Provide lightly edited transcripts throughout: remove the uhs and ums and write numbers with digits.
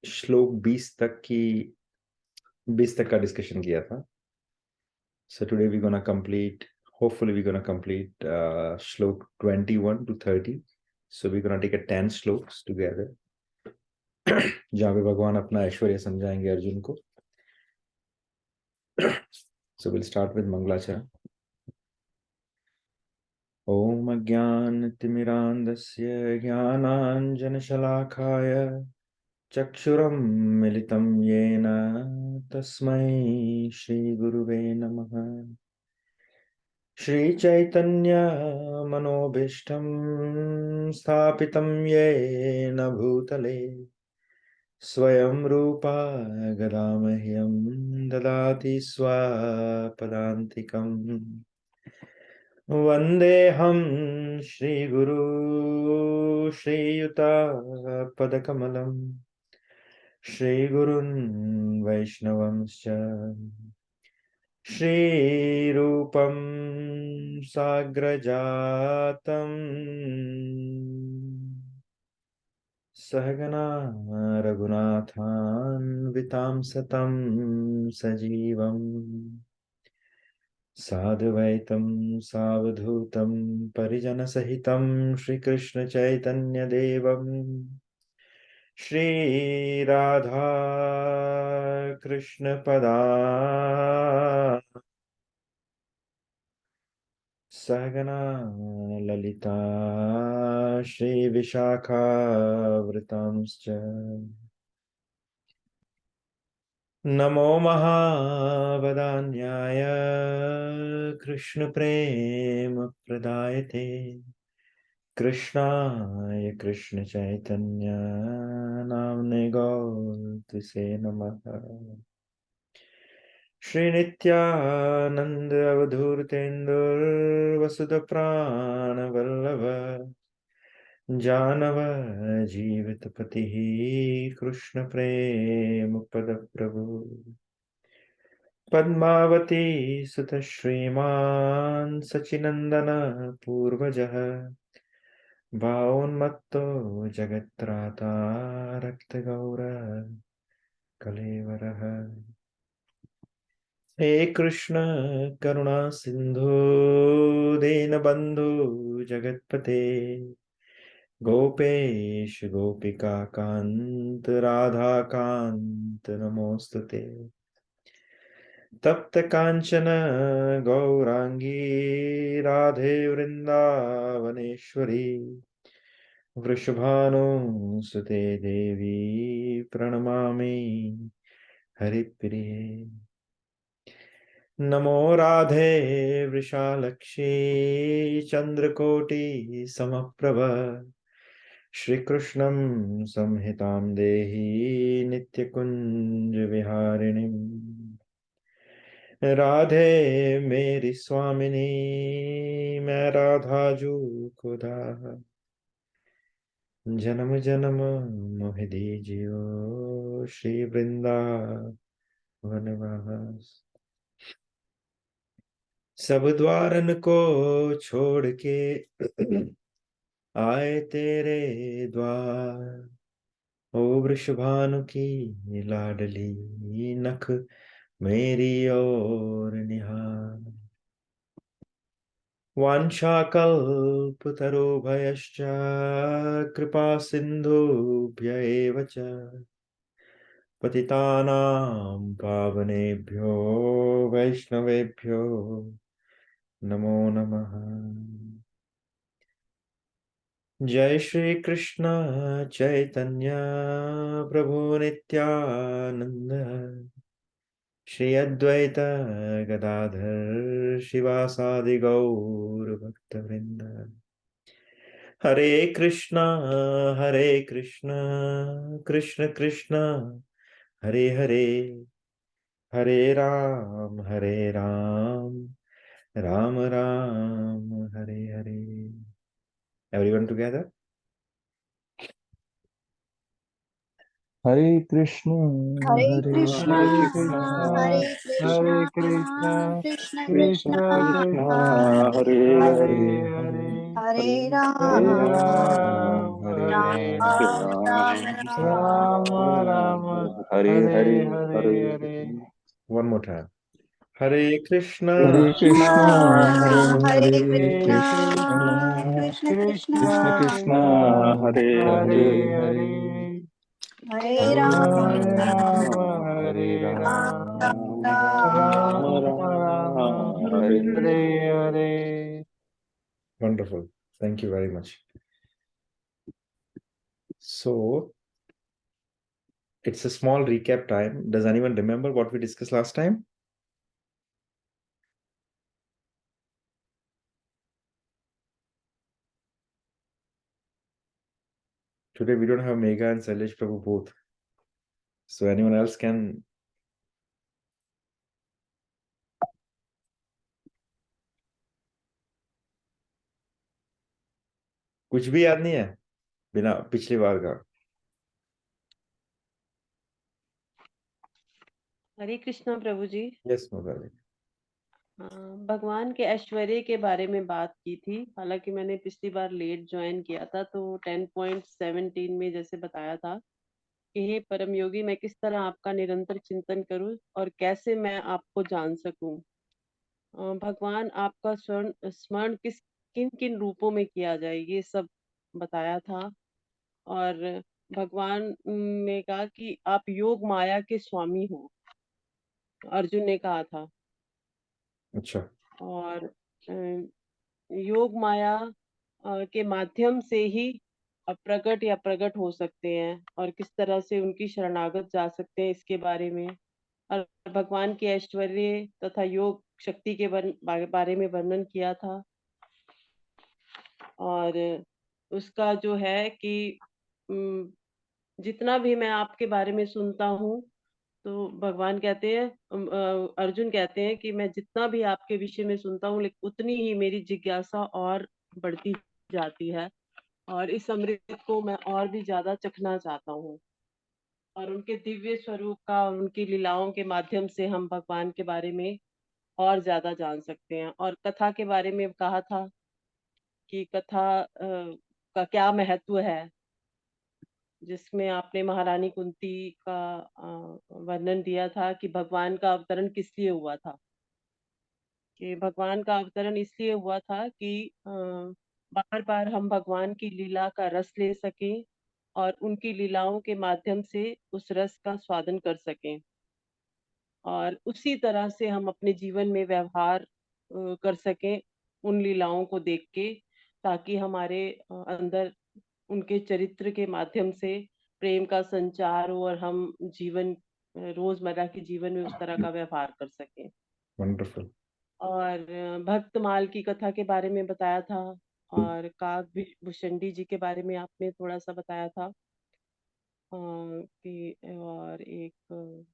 श्लोक 20 तक का डिस्कशन किया था. So today we're gonna complete. Hopefully we're gonna complete shlok 21 to 30. So we're gonna take a 10 shlokas together. जहाँ पे भगवान अपना ऐश्वर्य समझाएंगे अर्जुन को. So we'll start with मंगलाचरण. ओम अज्ञानतिमिरान्धस्य ज्ञानाञ्जनशलाकाय चक्षुरुन्मिलितं येन तस्मै श्रीगुरुवे नमः. श्रीचैतन्य मनोभीष्टं स्थापितं येन भूतले स्वयं रूपा गदामह्यं ददाति स्वपदान्तिकम्. वन्देऽहं श्रीगुरु श्रीयुतपदकमलं श्रीगुरुन् वैष्णवंश्च श्रीरूपं साग्रजातं सहगना रघुनाथान्वितां सतं सजीवम् साद्वैतं सावधूतं परिजनसहितं श्रीकृष्णचैतन्यदेवं श्रीराधा कृष्णपदा सहगना ललिता श्रीविशाखावृतांश्च. नमो महावदान्याय कृष्णप्रेमप्रदायते कृष्णाय कृष्णचैतन्य नाम्ने गौरसे नमः. श्रीनित्यानन्द अवधूतेन्दुर्वसुधप्राणवल्लभ जानव जीवितपतिः कृष्णप्रेमपदप्रभु. पद्मावती सुत श्रीमान् सचिनन्दन पूर्वजः भावोन्मत्तो जगत्त्राता रक्तगौर कलेवरः. हे कृष्ण करुणा सिंधु दीनबंधु जगत्पते गोपेश गोपिका कांत राधा कांत नमोस्तुते. तप्त कांचन गौरांगी राधे वृंदावनेश्वरी वृषभानुसुते देवी प्रणमामि हरिप्रिये. नमो राधे वृषालक्ष्मी चंद्रकोटि समप्रभ श्रीकृष्णं संहितां देहि नित्यकुंज विहारिणीम्. राधे मेरी स्वामिनी मैं राधाजू को दाह जन्म जन्म मोह दीजियो श्री वृंदावनवास. सब द्वारन को छोड़ के आए तेरे द्वार ओ वृषभानु की लाडली नख मेरी ओर निहार. वाञ्छाकल्पतरुभयश्च कृपा सिन्धुभ्य एव च पतितानां पावनेभ्यो वैष्णवेभ्यो नमो नमः. जय श्री कृष्ण चैतन्य प्रभु नित्यानंद श्री अद्वैत गदाधर शिवासादि गौर भक्तवृंद. हरे Krishna Krishna Krishna Hare Hare Hare Ram Ram Ram Hare Hare. Everyone together. Hare Krishna Hare Krishna Hare Hare Krishna Krishna Krishna Krishna Hare Hare Hare Hare Hare Ram Ram Ram Ram Hare Hare Hare Hare Hare Hare One more time. Hare Krishna. Hare Krishna Hare Hare Hare Krishna Krishna Krishna Krishna Krishna Krishna Hare Hare Hare Hare Hare Hare Ram Ram Hare Hare Ram Ram Ram Ram Ram Ram Hare Hare Hare. Wonderful. Thank you very much. So it's a small recap time. Does anyone remember what we discussed last time? Today we don't have Megha and Sailesh Prabhu both. So anyone else can. कुछ भी याद नहीं है बिना पिछली बार का. हरे कृष्णा प्रभु जी. Yes, Mogali. भगवान के ऐश्वर्य के बारे में बात की थी. हालांकि मैंने पिछली बार लेट ज्वाइन किया था, तो 10.17 में जैसे बताया था कि हे परम योगी, मैं किस तरह आपका निरंतर चिंतन करूं और कैसे मैं आपको जान सकूं. भगवान आपका स्वर्ण स्मरण किन किन रूपों में किया जाए, ये सब बताया था. और भगवान ने कहा कि आप योग माया के स्वामी हो, अर्जुन ने कहा था. अच्छा. और योग माया के माध्यम से ही प्रकट या प्रकट हो सकते हैं, और किस तरह से उनकी शरणागत जा सकते हैं, इसके बारे में. और भगवान के ऐश्वर्य तथा योग शक्ति के बारे में वर्णन किया था. और उसका जो है कि जितना भी मैं आपके बारे में सुनता हूँ, तो भगवान कहते हैं, अर्जुन कहते हैं कि मैं जितना भी आपके विषय में सुनता हूँ, लेकिन उतनी ही मेरी जिज्ञासा और बढ़ती जाती है, और इस अमृत को मैं और भी ज्यादा चखना चाहता हूँ. और उनके दिव्य स्वरूप का, उनकी लीलाओं के माध्यम से हम भगवान के बारे में और ज्यादा जान सकते हैं. और कथा के बारे में कहा था कि कथा का क्या महत्व है, जिसमें आपने महारानी कुंती का वर्णन दिया था कि भगवान का अवतरण किस लिए हुआ था. कि भगवान का अवतरण इसलिए हुआ था कि बार बार हम भगवान की लीला का रस ले सकें और उनकी लीलाओं के माध्यम से उस रस का स्वादन कर सकें, और उसी तरह से हम अपने जीवन में व्यवहार कर सकें उन लीलाओं को देख के, ताकि हमारे अंदर उनके चरित्र के माध्यम से प्रेम का संचार हो और हम जीवन रोजमर्रा के जीवन में उस तरह का व्यवहार कर सकें. Wonderful. और भक्तमाल की कथा के बारे में बताया था, और काग भुषंडी जी के बारे में आपने थोड़ा सा बताया था. कि और एक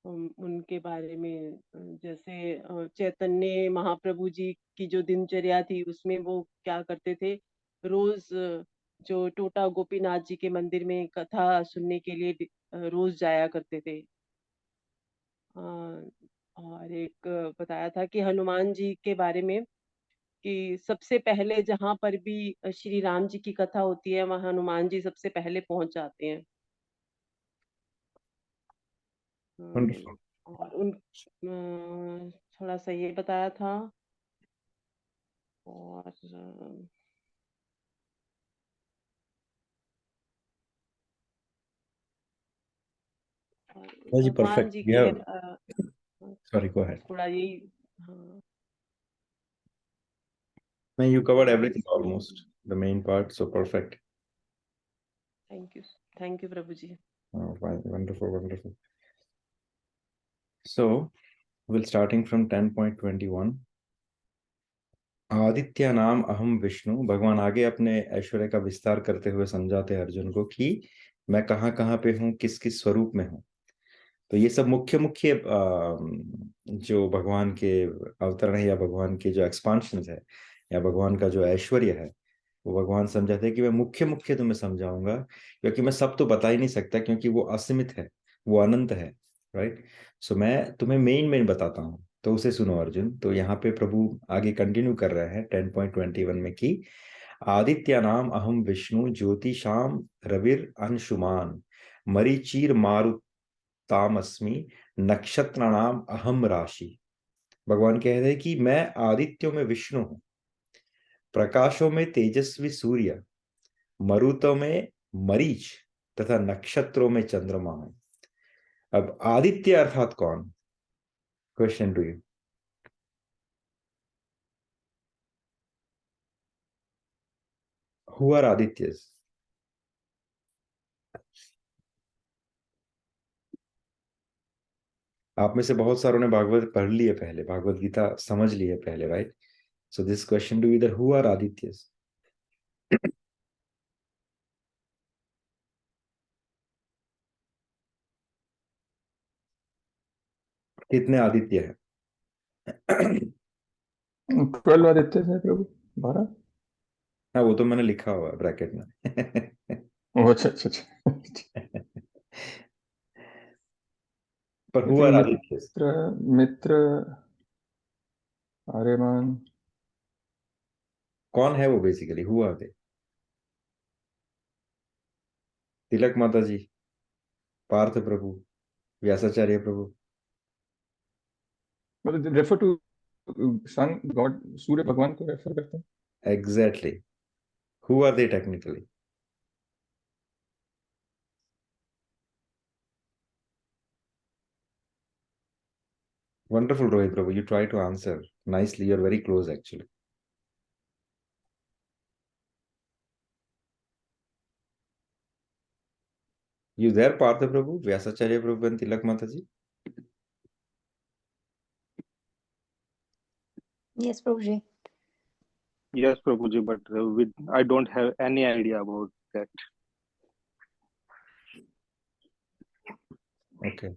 उनके बारे में जैसे चैतन्य महाप्रभु जी की जो दिनचर्या थी, उसमें वो क्या करते थे, रोज जो टोटा गोपीनाथ जी के मंदिर में कथा सुनने के लिए रोज जाया करते थे. और एक बताया था कि हनुमान जी के बारे में, कि सबसे पहले जहाँ पर भी श्री राम जी की कथा होती है, वहाँ हनुमान जी सबसे पहले पहुंच जाते हैं. Wonderful. और उन थोड़ा सा ये बताया था. और Well, भगवान perfect. जी We के have. Sorry, go ahead. थोड़ा यही. हाँ, No, you covered और everything almost. The main part, so perfect. Thank you Prabhu ji. Oh, fine. Wonderful, wonderful. So we'll starting from 10.21. Aditya नाम अहम विष्णु. भगवान आगे अपने ऐश्वर्य का विस्तार करते हुए समझाते हैं अर्जुन को कि मैं कहाँ कहाँ पे हूँ, किस किस स्वरूप में हूँ. तो ये सब मुख्य मुख्य जो भगवान के अवतरण है, या भगवान के जो एक्सपांशन है, या भगवान का जो ऐश्वर्य है, वो भगवान समझाते हैं कि मैं मुख्य मुख्य तुम्हें समझाऊंगा, क्योंकि मैं सब तो बता ही नहीं सकता, क्योंकि वो असीमित है, वो अनंत है. राइट. सो मैं तुम्हें मेन मेन बताता हूँ, तो उसे सुनो अर्जुन. तो यहाँ पे प्रभु आगे कंटिन्यू कर रहे हैं 10.21 में कि आदित्यानाम अहम विष्णु ज्योतिषाम रविर अंशुमान मरीचिर मारुतामस्मि नक्षत्राणाम अहम राशि। भगवान कह रहे हैं कि मैं आदित्यों में विष्णु हूं, प्रकाशों में तेजस्वी सूर्य, मरुतों में मरीच तथा नक्षत्रों में चंद्रमा हूं। अब आदित्य अर्थात कौन? Question to you. Who are Adityas? आप में से बहुत सारों ने भागवत पढ़ ली है पहले, भागवत गीता समझ ली है पहले, right? So this question to इधर, हु आर आदित्यस? कितने आदित्य हैं? 12 आदित्य थे प्रभु, 12। हाँ, वो तो मैंने लिखा हुआ है ब्रैकेट में। ओह अच्छा अच्छा अच्छा। पर I who think are Adityas? Mitra, Aryaman. कौन है वो basically? Who are they? Tilak Mata ji, Parth Prabhu, Vyasacharya Prabhu. मतलब refer to sun god, Surya भगवान को रेफर करते हैं। Exactly, who are they technically? Wonderful, Rohit Prabhu. You try to answer nicely. You're very close, actually. You there, Partha Prabhu, Vyasacharya Prabhu, and Tilak Mataji? Yes, Prabhuji. Yes, Prabhuji, but I don't have any idea about that. Okay.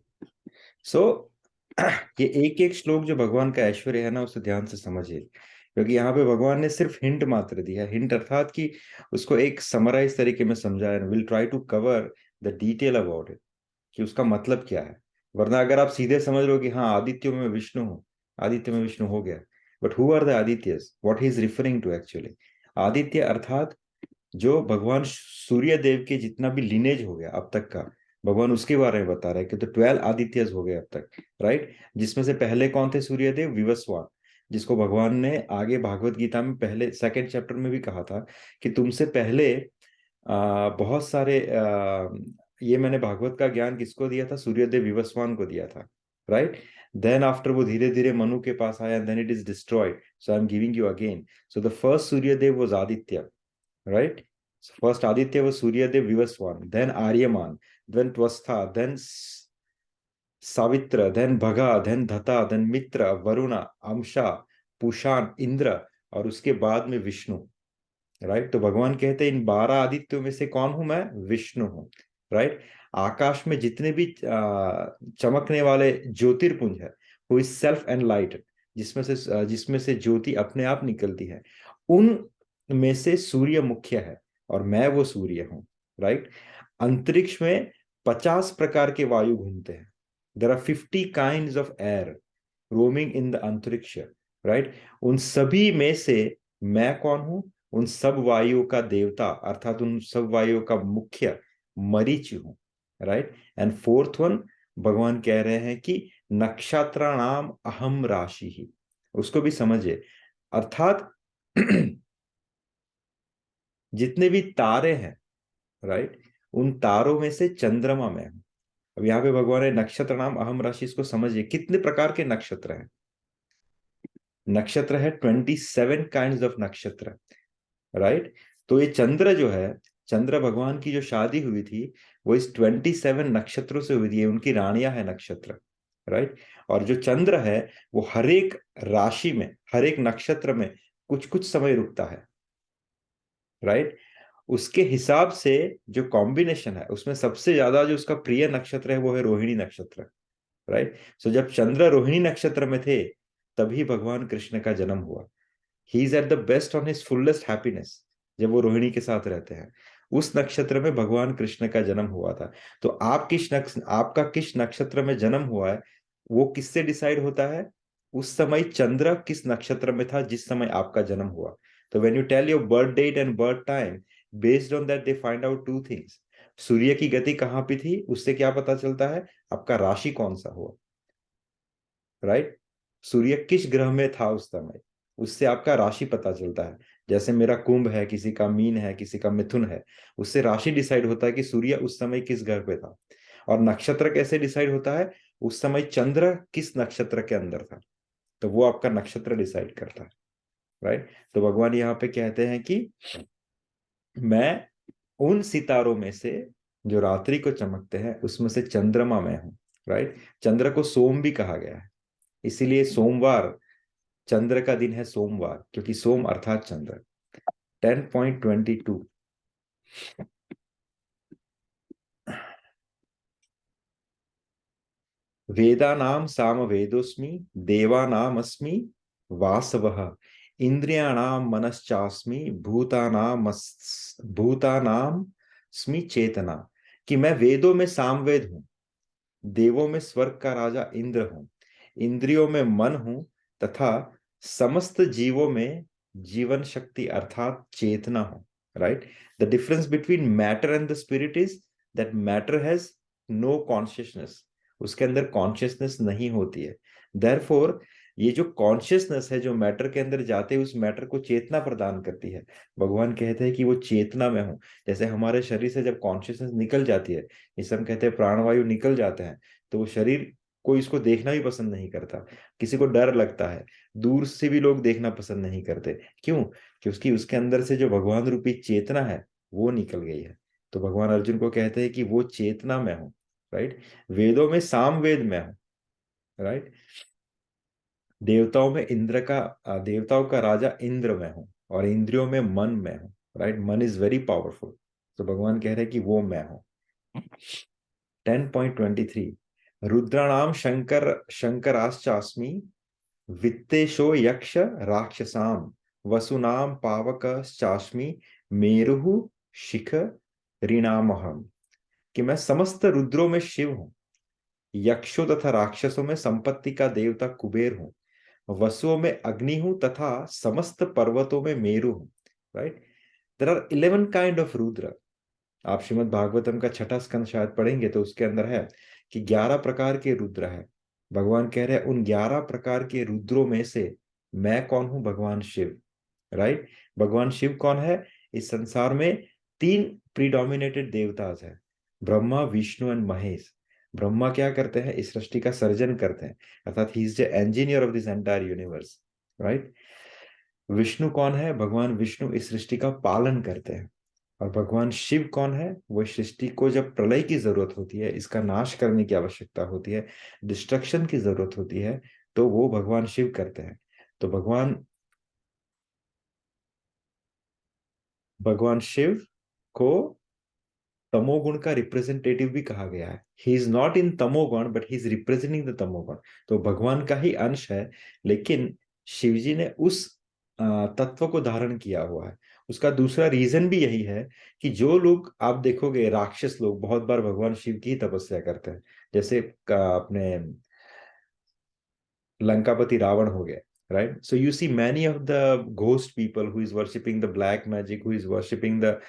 So, ये एक एक श्लोक जो भगवान का ऐश्वर्य है ना, उसे ध्यान से समझिए, क्योंकि यहाँ पे भगवान ने सिर्फ हिंट मात्र दिया। हिंट अर्थात कि उसको एक समराइज तरीके में समझाया। Will try to cover the detail about it, कि उसका मतलब क्या है। वरना अगर आप सीधे समझ लो कि हाँ आदित्यों में विष्णु हूँ, आदित्य में विष्णु हो गया, but who are the Adityas, what he is referring to actually? Aditya अर्थात जो भगवान सूर्य देव के जितना भी लिनेज हो गया अब तक का, भगवान उसके बारे में बता रहे हैं कि तो 12 आदित्यस हो गए अब तक, राइट? जिसमें से पहले कौन थे? सूर्य देव विवस्वान, जिसको भगवान ने आगे भागवत गीता में पहले सेकंड चैप्टर में भी कहा था कि तुमसे पहले बहुत सारे ये मैंने भागवत का ज्ञान किसको दिया था? सूर्यदेव विवस्वान को दिया था, राइट? देन आफ्टर वो धीरे धीरे मनु के पास आया, and then it is destroyed, so I am giving you again. So the first Suryadev was Aditya, right? So first Aditya was Suryadev Vivaswan, then Aryaman, then Twastha, then Savitra, then Bhaga, then Dhata, then Mitra, Varuna, Amsha, Pushan, Indra, और उसके बाद में Vishnu, right? तो भगवान कहते हैं इन 12 आदित्यों में से कौन हूं मैं? विष्णु हूं, राइट? आकाश में जितने भी चमकने वाले ज्योतिर्पुंज है, वो इज सेल्फ एनलाइटेड, जिसमें से ज्योति अपने आप निकलती है, उन में से सूर्य मुख्य है, और मैं वो सूर्य हूं, राइट? अंतरिक्ष में 50 प्रकार के वायु घूमते हैं। There are 50 kinds of air roaming in the अंतरिक्ष, राइट? उन सभी में से मैं कौन हूं? उन सब वायुओं का देवता, अर्थात उन सब वायुओं का मुख्य मरीचि हूं, राइट? एंड फोर्थ वन, भगवान कह रहे हैं कि नक्षत्राणाम अहम राशि ही, उसको भी समझिए। अर्थात जितने भी तारे हैं, राइट, उन तारों में से चंद्रमा में हूं। अब यहाँ पे भगवान है नक्षत्र नाम अहम राशि, इसको समझिए कितने प्रकार के नक्षत्र हैं। नक्षत्र है 27 काइंड्स ऑफ नक्षत्र, राइट? तो ये चंद्र जो है, चंद्र भगवान की जो शादी हुई थी वो इस 27 नक्षत्रों से हुई थी, उनकी रानियां है नक्षत्र, राइट? और जो चंद्र है वो हर एक राशि में, हर एक नक्षत्र में कुछ कुछ समय रुकता है, राइट? उसके हिसाब से जो कॉम्बिनेशन है उसमें सबसे ज्यादा जो उसका प्रिय नक्षत्र है वो है रोहिणी नक्षत्र, राइट? सो जब चंद्र रोहिणी नक्षत्र में थे तभी भगवान कृष्ण का जन्म हुआ। He is at the best on his fullest happiness जब वो रोहिणी के साथ रहते हैं। उस नक्षत्र में भगवान कृष्ण का जन्म हुआ था। तो आपका किस नक्षत्र में जन्म हुआ है वो किससे डिसाइड होता है? उस समय चंद्र किस नक्षत्र में था जिस समय आपका जन्म हुआ। तो when you tell your birth date and birth time, based on that they find out two things. सूर्य की गति कहाँ पे थी, उससे क्या पता चलता है, आपका राशि कौन सा हुआ, राइट? सूर्य किस ग्रह में था उस समय, उससे आपका राशि पता चलता है। जैसे मेरा कुंभ है, किसी का मीन है, किसी का मिथुन है, उससे राशि डिसाइड होता है कि सूर्य उस समय किस ग्रह पे था। और नक्षत्र कैसे डिसाइड होता है, उस समय चंद्र किस नक्षत्र के अंदर था, तो वो आपका नक्षत्र डिसाइड करता है, राइट? तो भगवान यहाँ पे कहते हैं कि मैं उन सितारों में से जो रात्रि को चमकते हैं उसमें से चंद्रमा में हूं, राइट? चंद्र को सोम भी कहा गया है, इसीलिए सोमवार चंद्र का दिन है सोमवार, क्योंकि सोम अर्थात चंद्र। 10.22 वेदानाम सामवेदोस्मि देवानामस्मि वासवः इंद्रियाणाम मनश्चास्मि भूतानामस्मि चेतना। कि मैं वेदों में सामवेद हूं, देवों में स्वर्ग का राजा इंद्र हूं, इंद्रियों में मन हूं, तथा समस्त जीवों में जीवन शक्ति अर्थात चेतना हूं, right? The difference between matter and the spirit is that matter has no consciousness, उसके अंदर कॉन्शियसनेस नहीं होती है। देयरफॉर ये जो कॉन्शियसनेस है जो मैटर के अंदर जाते हैं, उस मैटर को चेतना प्रदान करती है। भगवान कहते हैं कि वो चेतना में हूं। जैसे हमारे शरीर से जब कॉन्शियसनेस निकल जाती है, इसे हम कहते हैं प्राणवायु निकल जाते हैं, तो वो शरीर कोई इसको देखना भी पसंद नहीं करता, किसी को डर लगता है, दूर से भी लोग देखना पसंद नहीं करते। क्यों? क्योंकि उसके अंदर से जो भगवान रूपी चेतना है वो निकल गई है। तो भगवान अर्जुन को कहते हैं कि वो चेतना में हूं, राइट? वेदों में सामवेद में हूं, राइट? देवताओं में देवताओं का राजा इंद्र में हूं, और इंद्रियों में मन में हूं, राइट? मन इज वेरी पावरफुल। तो भगवान कह रहे हैं कि वो मैं हूं। 10.23 रुद्राणाम शंकराश्चास्मि वित्तेशो यक्ष राक्षसाम वसुनाम पावकश्चास्मि मेरुः शिख ऋणामहम। कि मैं समस्त रुद्रों में शिव हूं, यक्षों तथा राक्षसों में संपत्ति का देवता कुबेर हूं, वसुओं में अग्नि हूं, तथा समस्त पर्वतों में मेरु हूं, right? There are 11 kind of Rudra. आप श्रीमद् भागवतम का 6वां स्कंद शायद पढ़ेंगे तो उसके अंदर है कि 11 प्रकार के रुद्र है। भगवान कह रहे हैं उन 11 प्रकार के रुद्रों में से मैं कौन हूं? भगवान शिव, राइट? भगवान शिव कौन है? इस संसार में 3 प्रीडोमिनेटेड देवताज है, ब्रह्मा, विष्णु एंड महेश। ब्रह्मा क्या करते हैं? इस सृष्टि का सर्जन करते हैं, अर्थात he is the engineer of this entire universe, right? Vishnu कौन है? भगवान विष्णु इस सृष्टि का पालन करते हैं। और भगवान शिव कौन है? वो सृष्टि को जब प्रलय की जरूरत होती है, इसका नाश करने की आवश्यकता होती है, डिस्ट्रक्शन की जरूरत होती है, तो वो भगवान शिव करते हैं। तो भगवान शिव को तमोगुण का रिप्रेजेंटेटिव भी कहा गया है। ही इज नॉट इन तमोगुण but he is representing the तमोगुण। तो भगवान का ही अंश है, लेकिन शिव जी ने उस तत्व को धारण किया हुआ है। उसका दूसरा रीजन भी यही है कि जो लोग आप देखोगे, राक्षस लोग बहुत बार भगवान शिव की तपस्या करते हैं। जैसे अपने लंकापति रावण हो गए, right? So you see many of the ghost people who is worshipping the black magic, who is worshipping the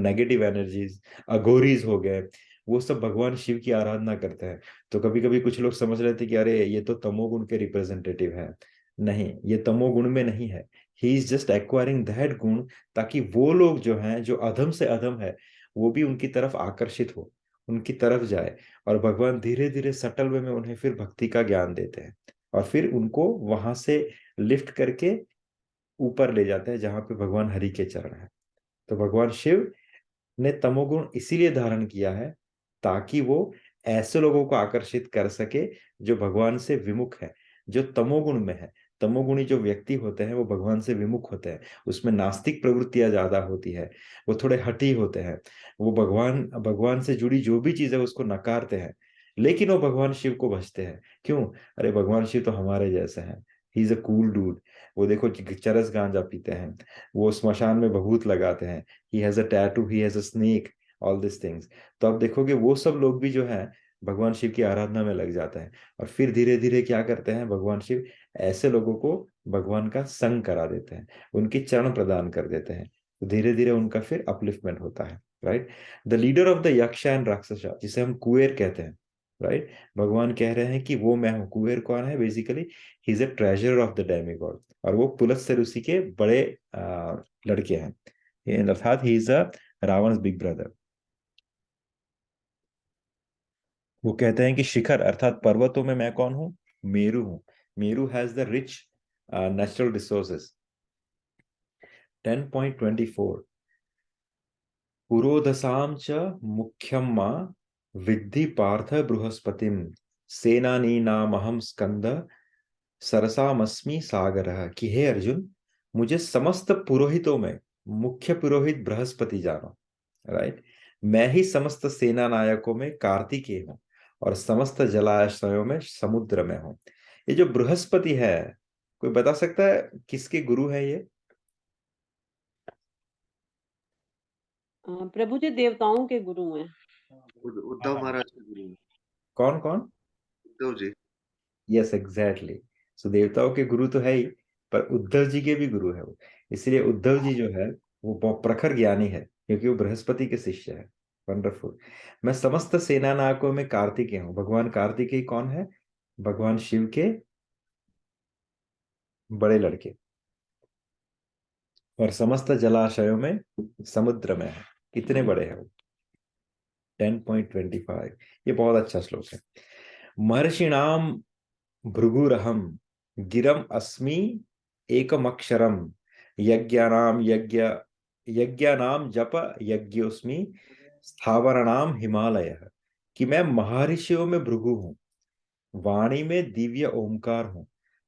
negative energies, Aghoris हो गए, वो सब भगवान शिव की आराधना करते हैं। तो कभी कभी कुछ लोग समझ रहे थे कि अरे ये तो तमोगुण के रिप्रेजेंटेटिव है। नहीं, ये तमोगुण में नहीं है। He is just acquiring that गुण, ताकि वो लोग जो हैं, जो अधम से अधम है, वो भी उनकी तरफ आकर्षित हो, उनकी तरफ जाए, और भगवान धीरे धीरे सटल वे में उन्हें फिर भक्ति का ज्ञान देते हैं, और फिर उनको वहां से लिफ्ट करके ऊपर ले जाते हैं जहां पे भगवान हरि के चरण है। तो भगवान शिव ने तमोगुण इसीलिए धारण किया है ताकि वो ऐसे लोगों को आकर्षित कर सके जो भगवान से विमुख है, जो तमोगुण में है। तमोगुणी जो व्यक्ति होते हैं वो भगवान से विमुख होते हैं, उसमें नास्तिक प्रवृत्तियां ज्यादा होती है, वो थोड़े हठी होते हैं, वो भगवान से जुड़ी जो भी चीज है उसको नकारते हैं, लेकिन वो भगवान शिव को भजते हैं। क्यों? अरे भगवान शिव तो हमारे जैसे हैं, ही इज अ कूल डूड। वो देखो चरस गांजा पीते हैं, वो स्मशान में भभूत लगाते हैं, he has a tattoo, he has a snake, all this things. तो आप देखोगे वो सब लोग भी जो है भगवान शिव की आराधना में लग जाते हैं, और फिर धीरे धीरे क्या करते हैं, भगवान शिव ऐसे लोगों को भगवान का संग करा देते हैं, उनकी चरण प्रदान कर देते हैं, तो धीरे धीरे उनका फिर अपलिफ्टमेंट होता है, right. The leader of the यक्ष एंड राक्षस, जिसे हम कुबेर कहते हैं, राइट। भगवान कह रहे हैं कि वो मैं हूँ। कुबेर कौन है? Basically he is a treasure of the demigod, और वो पुलत्स्य ऋषि के बड़े लड़के हैं, अर्थात he is a Ravana big brother. वो कहते हैं कि शिखर अर्थात पर्वतों में मैं कौन हूं? मेरु हूं। Meru has the rich natural resources. 10.24 पुरोदसाम च मुख्यम मां विद्धि पार्थ बृहस्पतिम सेनानीनामहं स्कंद सरसामस्मि सागरः, कि हे अर्जुन, मुझे समस्त पुरोहितों में मुख्य पुरोहित बृहस्पति जानो, राइट। मैं ही समस्त सेना नायकों में कार्तिकेय हूं, और समस्त जलाशयों में समुद्र में हूं। ये जो बृहस्पति है, कोई बता सकता है किसके गुरु है ये? प्रभु जी देवताओं के गुरु हैं। उद्धव महाराज के गुरु हैं। कौन कौन? Uddhav ji. Yes exactly. So देवताओं के गुरु तो है ही, पर उद्धव जी के भी गुरु है वो। इसलिए उद्धव जी जो है वो बहुत प्रखर ज्ञानी है, क्योंकि वो बृहस्पति के शिष्य है। वंडरफुल। मैं समस्त सेना नायकों में कार्तिकेय हूँ। भगवान कार्तिकेय कौन है? भगवान शिव के बड़े लड़के, और समस्त जलाशयों में समुद्र में है। कितने बड़े हैं वो? 10.25। ये बहुत अच्छा श्लोक है। महर्षिणाम भृगुरहम गिरम अस्मि एकमक्षरम यज्ञानाम जप यज्ञोस्मि स्थावरणाम हिमालय, कि मैं महर्षियों में भृगु हूं, वाणी में दिव्य ओमकार हूं,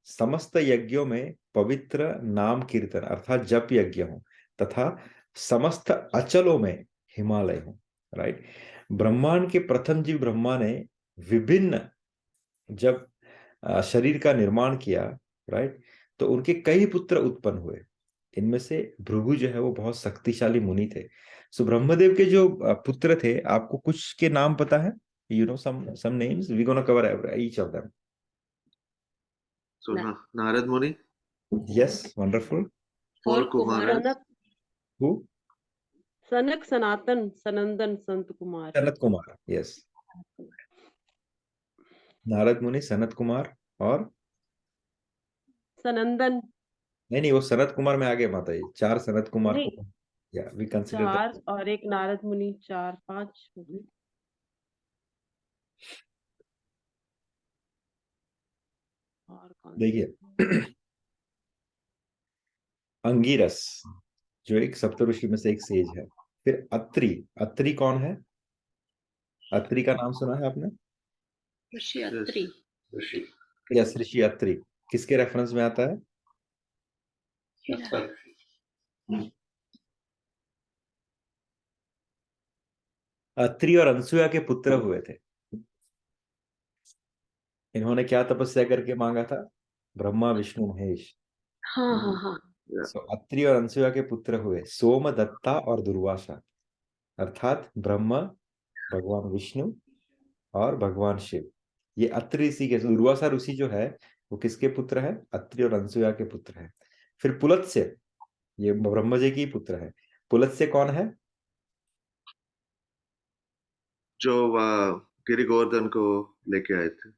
समस्त यज्ञों में पवित्र नाम कीर्तन अर्थात जप यज्ञ हूं, तथा समस्त अचलों में हिमालय हूं, राइट। ब्रह्मांड के प्रथम जीव ब्रह्मा ने विभिन्न जब शरीर का निर्माण किया, राइट, तो उनके कई पुत्र उत्पन्न हुए। इनमें से भृगु जो है वो बहुत शक्तिशाली मुनि थे। सो ब्रह्मदेव के जो पुत्र थे, आपको कुछ के नाम पता है? You know some names, we gonna cover each of them. So Narad Muni yes, wonderful. और कुमार सनक हु? सनक सनातन सनंदन संत कुमार। सनत कुमार, यस। नारद मुनि, सनत कुमार, और सनंदन। नहीं नहीं, वो सनत कुमार में आगे माता जी, 4 सनत कुमार नहीं, को या वी कंसीडर 4 और एक नारद मुनि, 4-5 हो गए। और कौन से? देखिए अंगिरस जो एक सप्तऋषि में से एक सेज है। फिर अत्रि। अत्रि कौन है? अत्रि का नाम सुना है आपने? ऋषि अत्रि। ऋषि यस, ऋषि अत्रि। किसके रेफरेंस में आता है? अत्रि और अनसुया के पुत्र हुए थे। इन्होंने क्या तपस्या करके मांगा था? ब्रह्मा विष्णु महेश। हाँ हाँ हाँ। सो अत्रि और अनसुया के पुत्र हुए सोम, दत्ता और दुर्वासा, अर्थात ब्रह्मा, भगवान विष्णु और भगवान शिव। ये अत्रि ऋषि के, दुर्वासा ऋषि जो है वो किसके पुत्र है? अत्रि और अनसुया के पुत्र है। फिर पुलत्स्य, ये ब्रह्मा जी की ही पुत्र है। पुलत्स्य कौन है? जो गिरि गोवर्धन को लेके आए थे।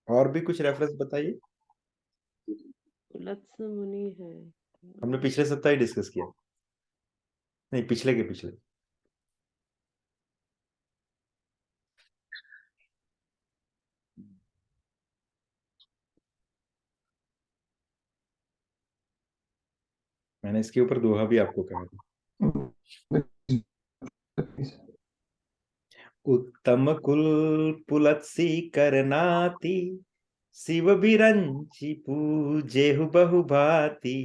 और भी कुछ रेफरेंस बताइए। पुलत्स्य मुनि है। हमने पिछले सप्ताह ही डिस्कस किया, नहीं पिछले के पिछले। मैंने इसके ऊपर दोहा भी आपको कहा था। उत्तम कुल पुलत्सी करनाती, शिव बिरंची पूजेहु बहु भांति,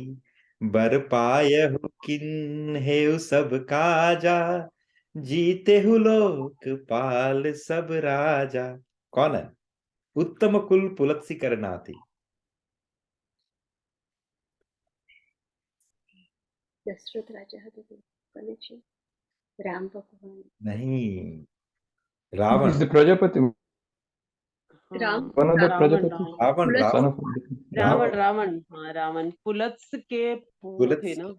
बर पायहु किन्हेउ सब काजा, जीतेहु लोक पाल सब राजा। कौन है? उत्तम कुल पुलत्सी करनाती। दशरथ राजा है तो कौन जी? राम भगवान। नहीं, Ravan Is the Prajapati Ram one of the Ravan Prajapati? Ravan Pulast Son Ravan of Ravan Ravan Ravan हाँ रावण पुलत्स के वो थे पुलत्स्य। ना,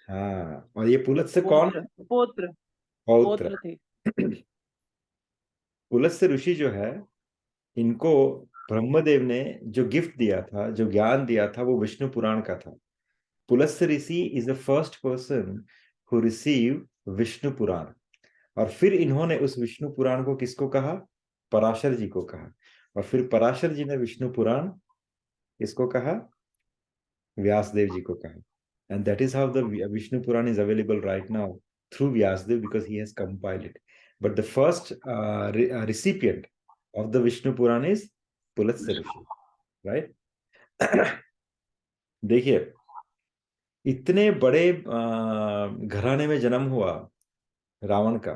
हाँ, और ये पुलत्स्य कौन पौत्र है? पौत्र पौत्र। पौत्र थे। पुलत्स्य ऋषि जो है, इनको ब्रह्मदेव ने जो गिफ्ट दिया था, जो ज्ञान दिया था, वो विष्णु पुराण का था। Pulastya rishi is the first person who receive Vishnu Puran. और फिर इन्होंने उस विष्णु पुराण को किसको कहा? पराशर जी को कहा। और फिर पराशर जी ने विष्णु पुराण किसको कहा? व्यासदेव जी को कहा। And that is how the Vishnu Puran is available right now through Vyasdev, because he has compiled it. But the first recipient of the Vishnu Puran is Pulatsya Rishi, right? देखिए, इतने बड़े घराने में जन्म हुआ रावण का,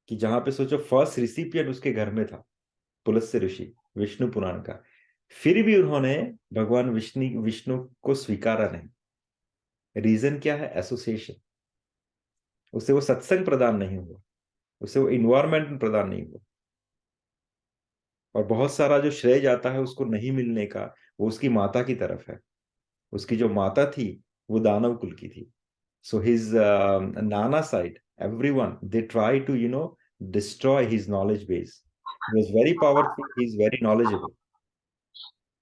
कि जहां पे सोचो फर्स्ट रिसिपिएंट उसके घर में था पुलत्स्य ऋषि विष्णु पुराण का, फिर भी उन्होंने भगवान विष्णु को स्वीकारा नहीं। रीजन क्या है? एसोसिएशन। उसे वो सत्संग प्रदान नहीं हुआ, उसे वो इन्वायरमेंट प्रदान नहीं हुआ। और बहुत सारा जो श्रेय जाता है उसको नहीं मिलने का, वो उसकी माता की तरफ है। उसकी जो माता थी वो दानव कुल की थी। सो हिज नाना side, everyone they try to destroy his knowledge base. He was very powerful, he is very knowledgeable,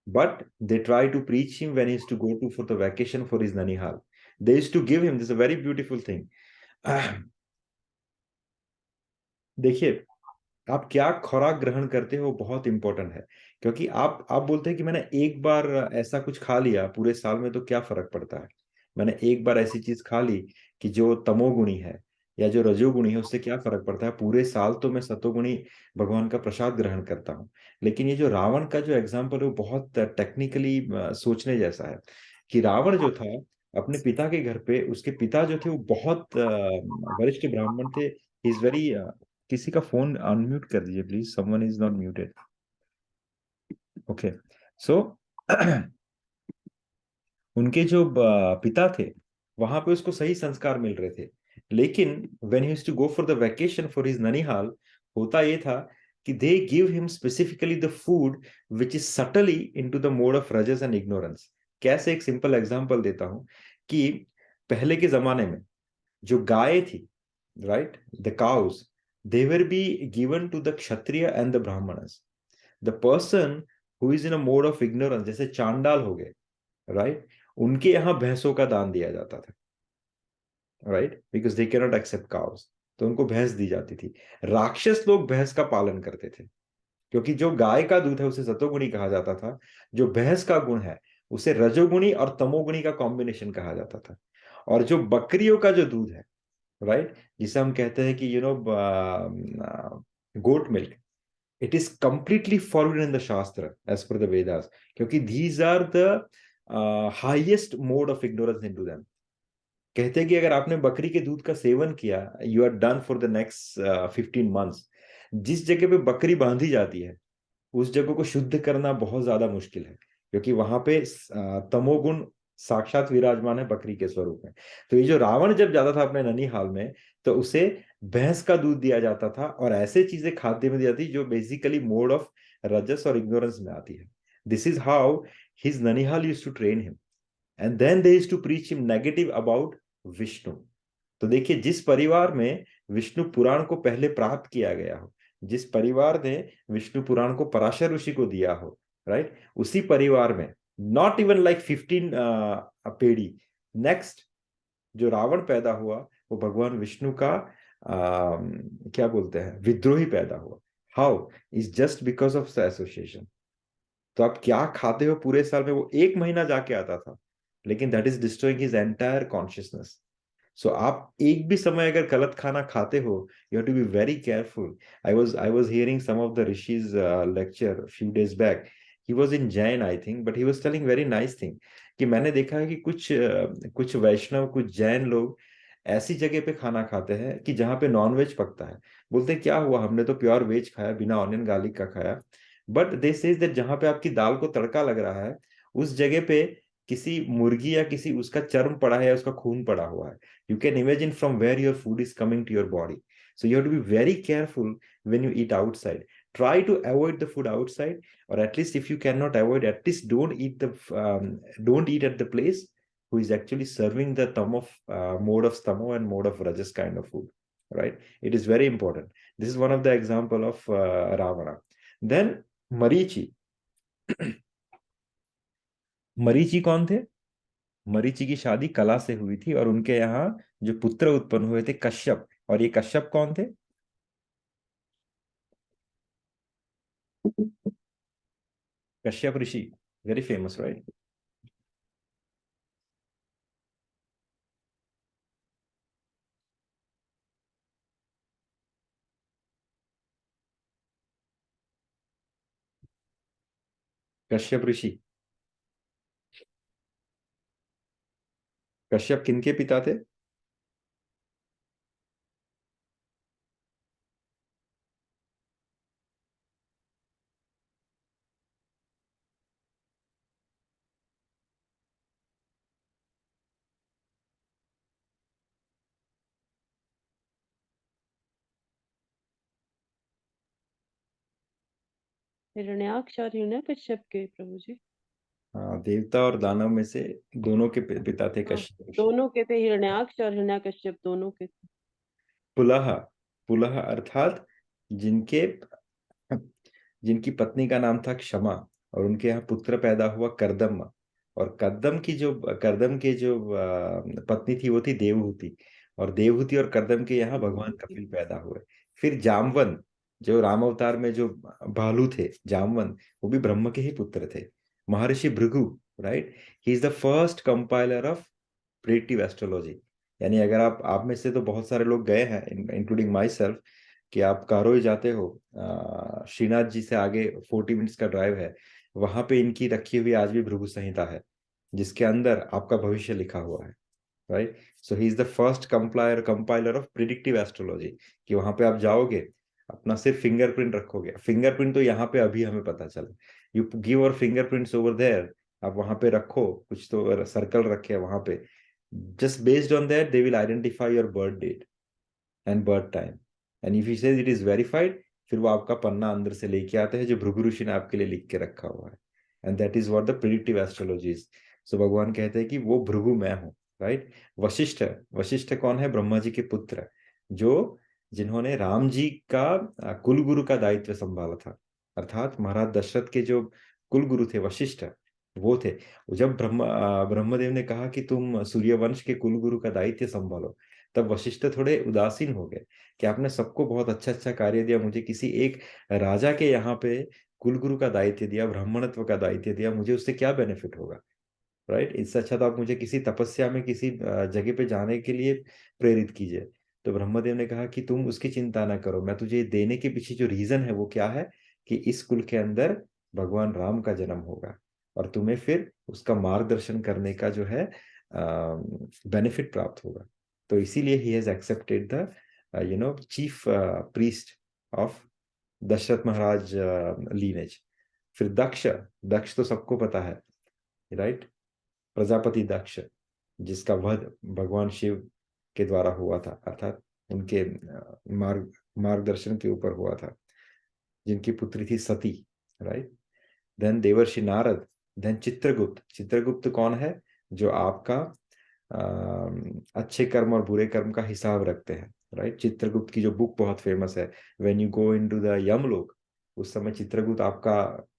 but they try to preach him when he used to go to for the vacation for his Nanihal. They used to give him, this is a very beautiful thing. देखिए, आप क्या खुराक ग्रहण करते हो बहुत important है। क्योंकि आप बोलते हैं कि मैंने एक बार ऐसा कुछ खा लिया, पूरे साल में तो क्या फर्क पड़ता है। मैंने एक बार ऐसी चीज खा ली कि जो तमोगुणी है या जो रजोगुणी है, उससे क्या फर्क पड़ता है। पूरे साल तो मैं सतोगुणी भगवान का प्रसाद ग्रहण करता हूँ। लेकिन ये जो रावण का जो एग्जाम्पल है वो बहुत टेक्निकली सोचने जैसा है। कि रावण जो था अपने पिता के घर पे, उसके पिता जो थे वो बहुत वरिष्ठ ब्राह्मण थे। इज वेरी किसी का फोन अनम्यूट कर दीजिए please, someone is not muted. Okay, so उनके जो पिता थे वहां पे उसको सही संस्कार मिल रहे थे। लेकिन when he used to go for the vacation for his nanihal, होता ये था कि they give him specifically the food which is subtly into the mode of rajas and ignorance. कैसे? एक सिंपल एग्जांपल देता हूं कि पहले के जमाने में जो गाय थी, right, the cows, they were be given to the kshatriya and the brahmanas. The person who is in a mode of ignorance, जैसे चांडाल हो गए, राइट, उनके यहाँ भैंसों का दान दिया जाता था, right, because they can not accept cows. तो उनको भैंस दी जाती थी। राक्षस लोग भैंस का पालन करते थे, क्योंकि जो गाय का दूध है उसे सतोगुणी कहा जाता था, जो भैंस का गुण है उसे रजोगुणी और तमोगुणी का कॉम्बिनेशन कहा जाता था। और जो बकरियों का जो दूध है, राइट, जिसे हम कहते हैं कि goat milk, it is completely forbidden in the shastra as per the Vedas, क्योंकि these are the highest mode of ignorance into them. कहते हैं कि अगर आपने बकरी के दूध का सेवन किया, you are done for the next 15 months। जिस जगह पे बकरी बांधी जाती है उस जगह को शुद्ध करना बहुत ज्यादा मुश्किल है, क्योंकि वहां पे तमोगुण साक्षात विराजमान है बकरी के स्वरूप में। तो ये जो रावण जब जाता था अपने ननिहाल में, तो उसे भैंस का दूध दिया जाता था और ऐसे चीजें खाद्य में दी जाती जो बेसिकली मोड ऑफ रजस और इग्नोरेंस में आती है। दिस इज हाउ हिज ननिहाल used to train him, and then they used to preach him negative about Vishnu. तो देखिए, जिस परिवार में विष्णु पुराण को पहले प्राप्त किया गया हो, जिस परिवार ने विष्णु पुराण को पराशर ऋषि को दिया हो, राइट, उसी परिवार में not even like 15 Pedhi next जो रावण पैदा हुआ वो भगवान विष्णु का क्या बोलते हैं, विद्रोही पैदा हुआ। How? Is just because of the association. तो आप क्या खाते हो पूरे साल में, वो एक महीना जाके आता था, लेकिन that is destroying his entire consciousness. So आप एक भी समय अगर गलत खाना खाते हो, you have to be very careful. I was hearing some of the rishis lecture few days back. He was in Jain I think, but he was telling very nice thing कि मैंने देखा है कि कुछ वैष्णव, कुछ जैन लोग ऐसी जगह पे खाना खाते हैं कि जहाँ पे नॉनवेज पकता है। बोलते हैं क्या हुआ, हमने तो प्योर वेज खाया, बिना ऑनियन गार्लिक का खाया। बट दे सेज दैट जहाँ पे आपकी दाल को तड़का लग रहा है उस जगह पे किसी मुर्गी या किसी उसका चर्म पड़ा है या उसका खून पड़ा हुआ है। You can imagine from where your food is coming to your body. So you have to be very careful when you eat outside. Try to avoid the food outside, or at least if you cannot avoid, at least don't eat at the place who is actually serving the mode of tamo and mode of rajas kind of food, right? It is very important. This is one of the example of Ravana. Then Marichi. Marichi कौन थे? मरीचि की शादी कला से हुई थी और उनके यहाँ जो पुत्र उत्पन्न हुए थे कश्यप, और ये कश्यप कौन थे? कश्यप ऋषि, वेरी फेमस, राइट? कश्यप ऋषि, कश्यप किनके पिता थे? हिरण्याक्ष और हिरण्यकश्यप के प्रभु जी। हाँ, देवता और दानव में से दोनों के पिता थे हाँ, कश्यप ऋषि। दोनों के थे, हिरण्याक्ष और हिरण्यकश्यप दोनों के थे। पुलह, पुलह अर्थात जिनकी पत्नी का नाम था क्षमा और उनके यहाँ पुत्र पैदा हुआ कर्दम, और कर्दम के जो पत्नी थी वो थी देवहूति, और देवहूति और कर्दम के यहाँ भगवान कपिल पैदा हुए। फिर जामवन, जो राम अवतार में जो भालू थे जामवन, वो भी ब्रह्म के ही पुत्र थे। महर्षि Bhrigu, right, he is the first compiler of predictive astrology. यानी अगर आप में से तो बहुत सारे लोग गए हैं, इंक्लूडिंग माई सेल्फ, कि आप कारोई जाते हो, श्रीनाथ जी से आगे 40 मिनट्स का ड्राइव है, वहां पे इनकी रखी हुई आज भी भृगु संहिता है जिसके अंदर आपका भविष्य लिखा हुआ है, right? So he is the first compiler of predictive astrology, कि वहां पे आप जाओगे, अपना सिर्फ फिंगरप्रिंट रखोगे। फिंगरप्रिंट तो यहाँ पे अभी हमें पता चला, यू गिव और फिंगरप्रिंट्स ओवर देयर, आप वहां पे रखो, कुछ तो सर्कल रखे वहां पे, just based on that they will identify your birth date and birth time, and if he says it is verified, फिर वो आपका पन्ना अंदर से लेके आते हैं जो भृगु ऋषि ने आपके लिए लिख के रखा हुआ है, and that is what the predictive astrology is. So भगवान कहते हैं कि वो भृगु मैं हूँ, राइट? वशिष्ठ, वशिष्ठ कौन है? ब्रह्मा जी के पुत्र, जिन्होंने राम जी का कुल गुरु का दायित्व संभाला था, अर्थात महाराज दशरथ के जो कुल गुरु थे वशिष्ठ, वो थे। जब ब्रह्मदेव ने कहा कि तुम सूर्यवंश के कुलगुरु का दायित्व संभालो, तब वशिष्ठ थोड़े उदासीन हो गए कि आपने सबको बहुत अच्छा अच्छा कार्य दिया, मुझे किसी एक राजा के यहाँ पे कुलगुरु का दायित्व दिया, ब्राह्मणत्व का दायित्व दिया, मुझे उससे क्या बेनिफिट होगा, राइट? इससे अच्छा तो आप मुझे किसी तपस्या में किसी जगह पे जाने के लिए प्रेरित कीजिए। तो ब्रह्मदेव ने कहा कि तुम उसकी चिंता ना करो, मैं तुझे देने के पीछे जो रीजन है वो क्या है कि इस कुल के अंदर भगवान राम का जन्म होगा और तुम्हें फिर उसका मार्गदर्शन करने का जो है बेनिफिट प्राप्त होगा। तो इसीलिए he has accepted the chief priest of Dasharatha Maharaj lineage. फिर दक्ष, दक्ष तो सबको पता है, राइट? प्रजापति दक्ष, जिसका वध भगवान शिव के द्वारा हुआ था, अर्थात उनके मार्गदर्शन के ऊपर हुआ था, जिनकी पुत्री थी सती, राइट? देन देवर्षि नारद, देन चित्रगुप्त। चित्रगुप्त कौन है? जो आपका अच्छे कर्म और बुरे कर्म का हिसाब रखते हैं, राइट? चित्रगुप्त की जो बुक बहुत फेमस है, when you go into the Yamlok, उस समय चित्रगुप्त आपका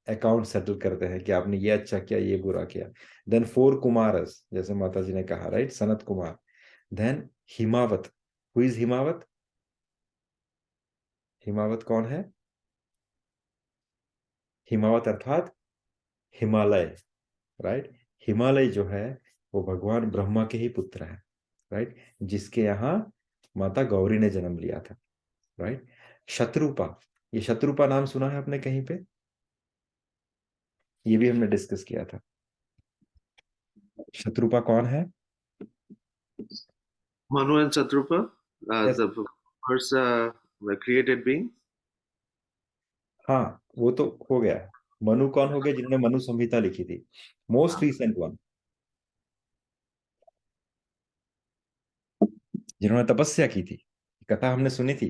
अकाउंट सेटल करते हैं कि आपने ये अच्छा किया, ये बुरा किया। देन 4 कुमारस, जैसे माता जी ने कहा, right? Sanat Kumar. Then Himavat. Who is Himavat? Himavat कौन है? हिमावत अर्थात हिमालय, राइट? हिमालय जो है वो भगवान ब्रह्मा के ही पुत्र है, राइट? जिसके यहाँ माता गौरी ने जन्म लिया था, राइट? शत्रुपा, ये शत्रुपा नाम सुना है आपने कहीं पे? ये भी हमने डिस्कस किया था। शत्रुपा कौन है? Manu and Satrupa, Yes. the first created being. हाँ, वो तो हो गया। मनु कौन हो गया? जिन्होंने मनु संहिता लिखी थी, मोस्ट रिसेंट वन, जिन्होंने तपस्या की थी। कथा हमने सुनी थी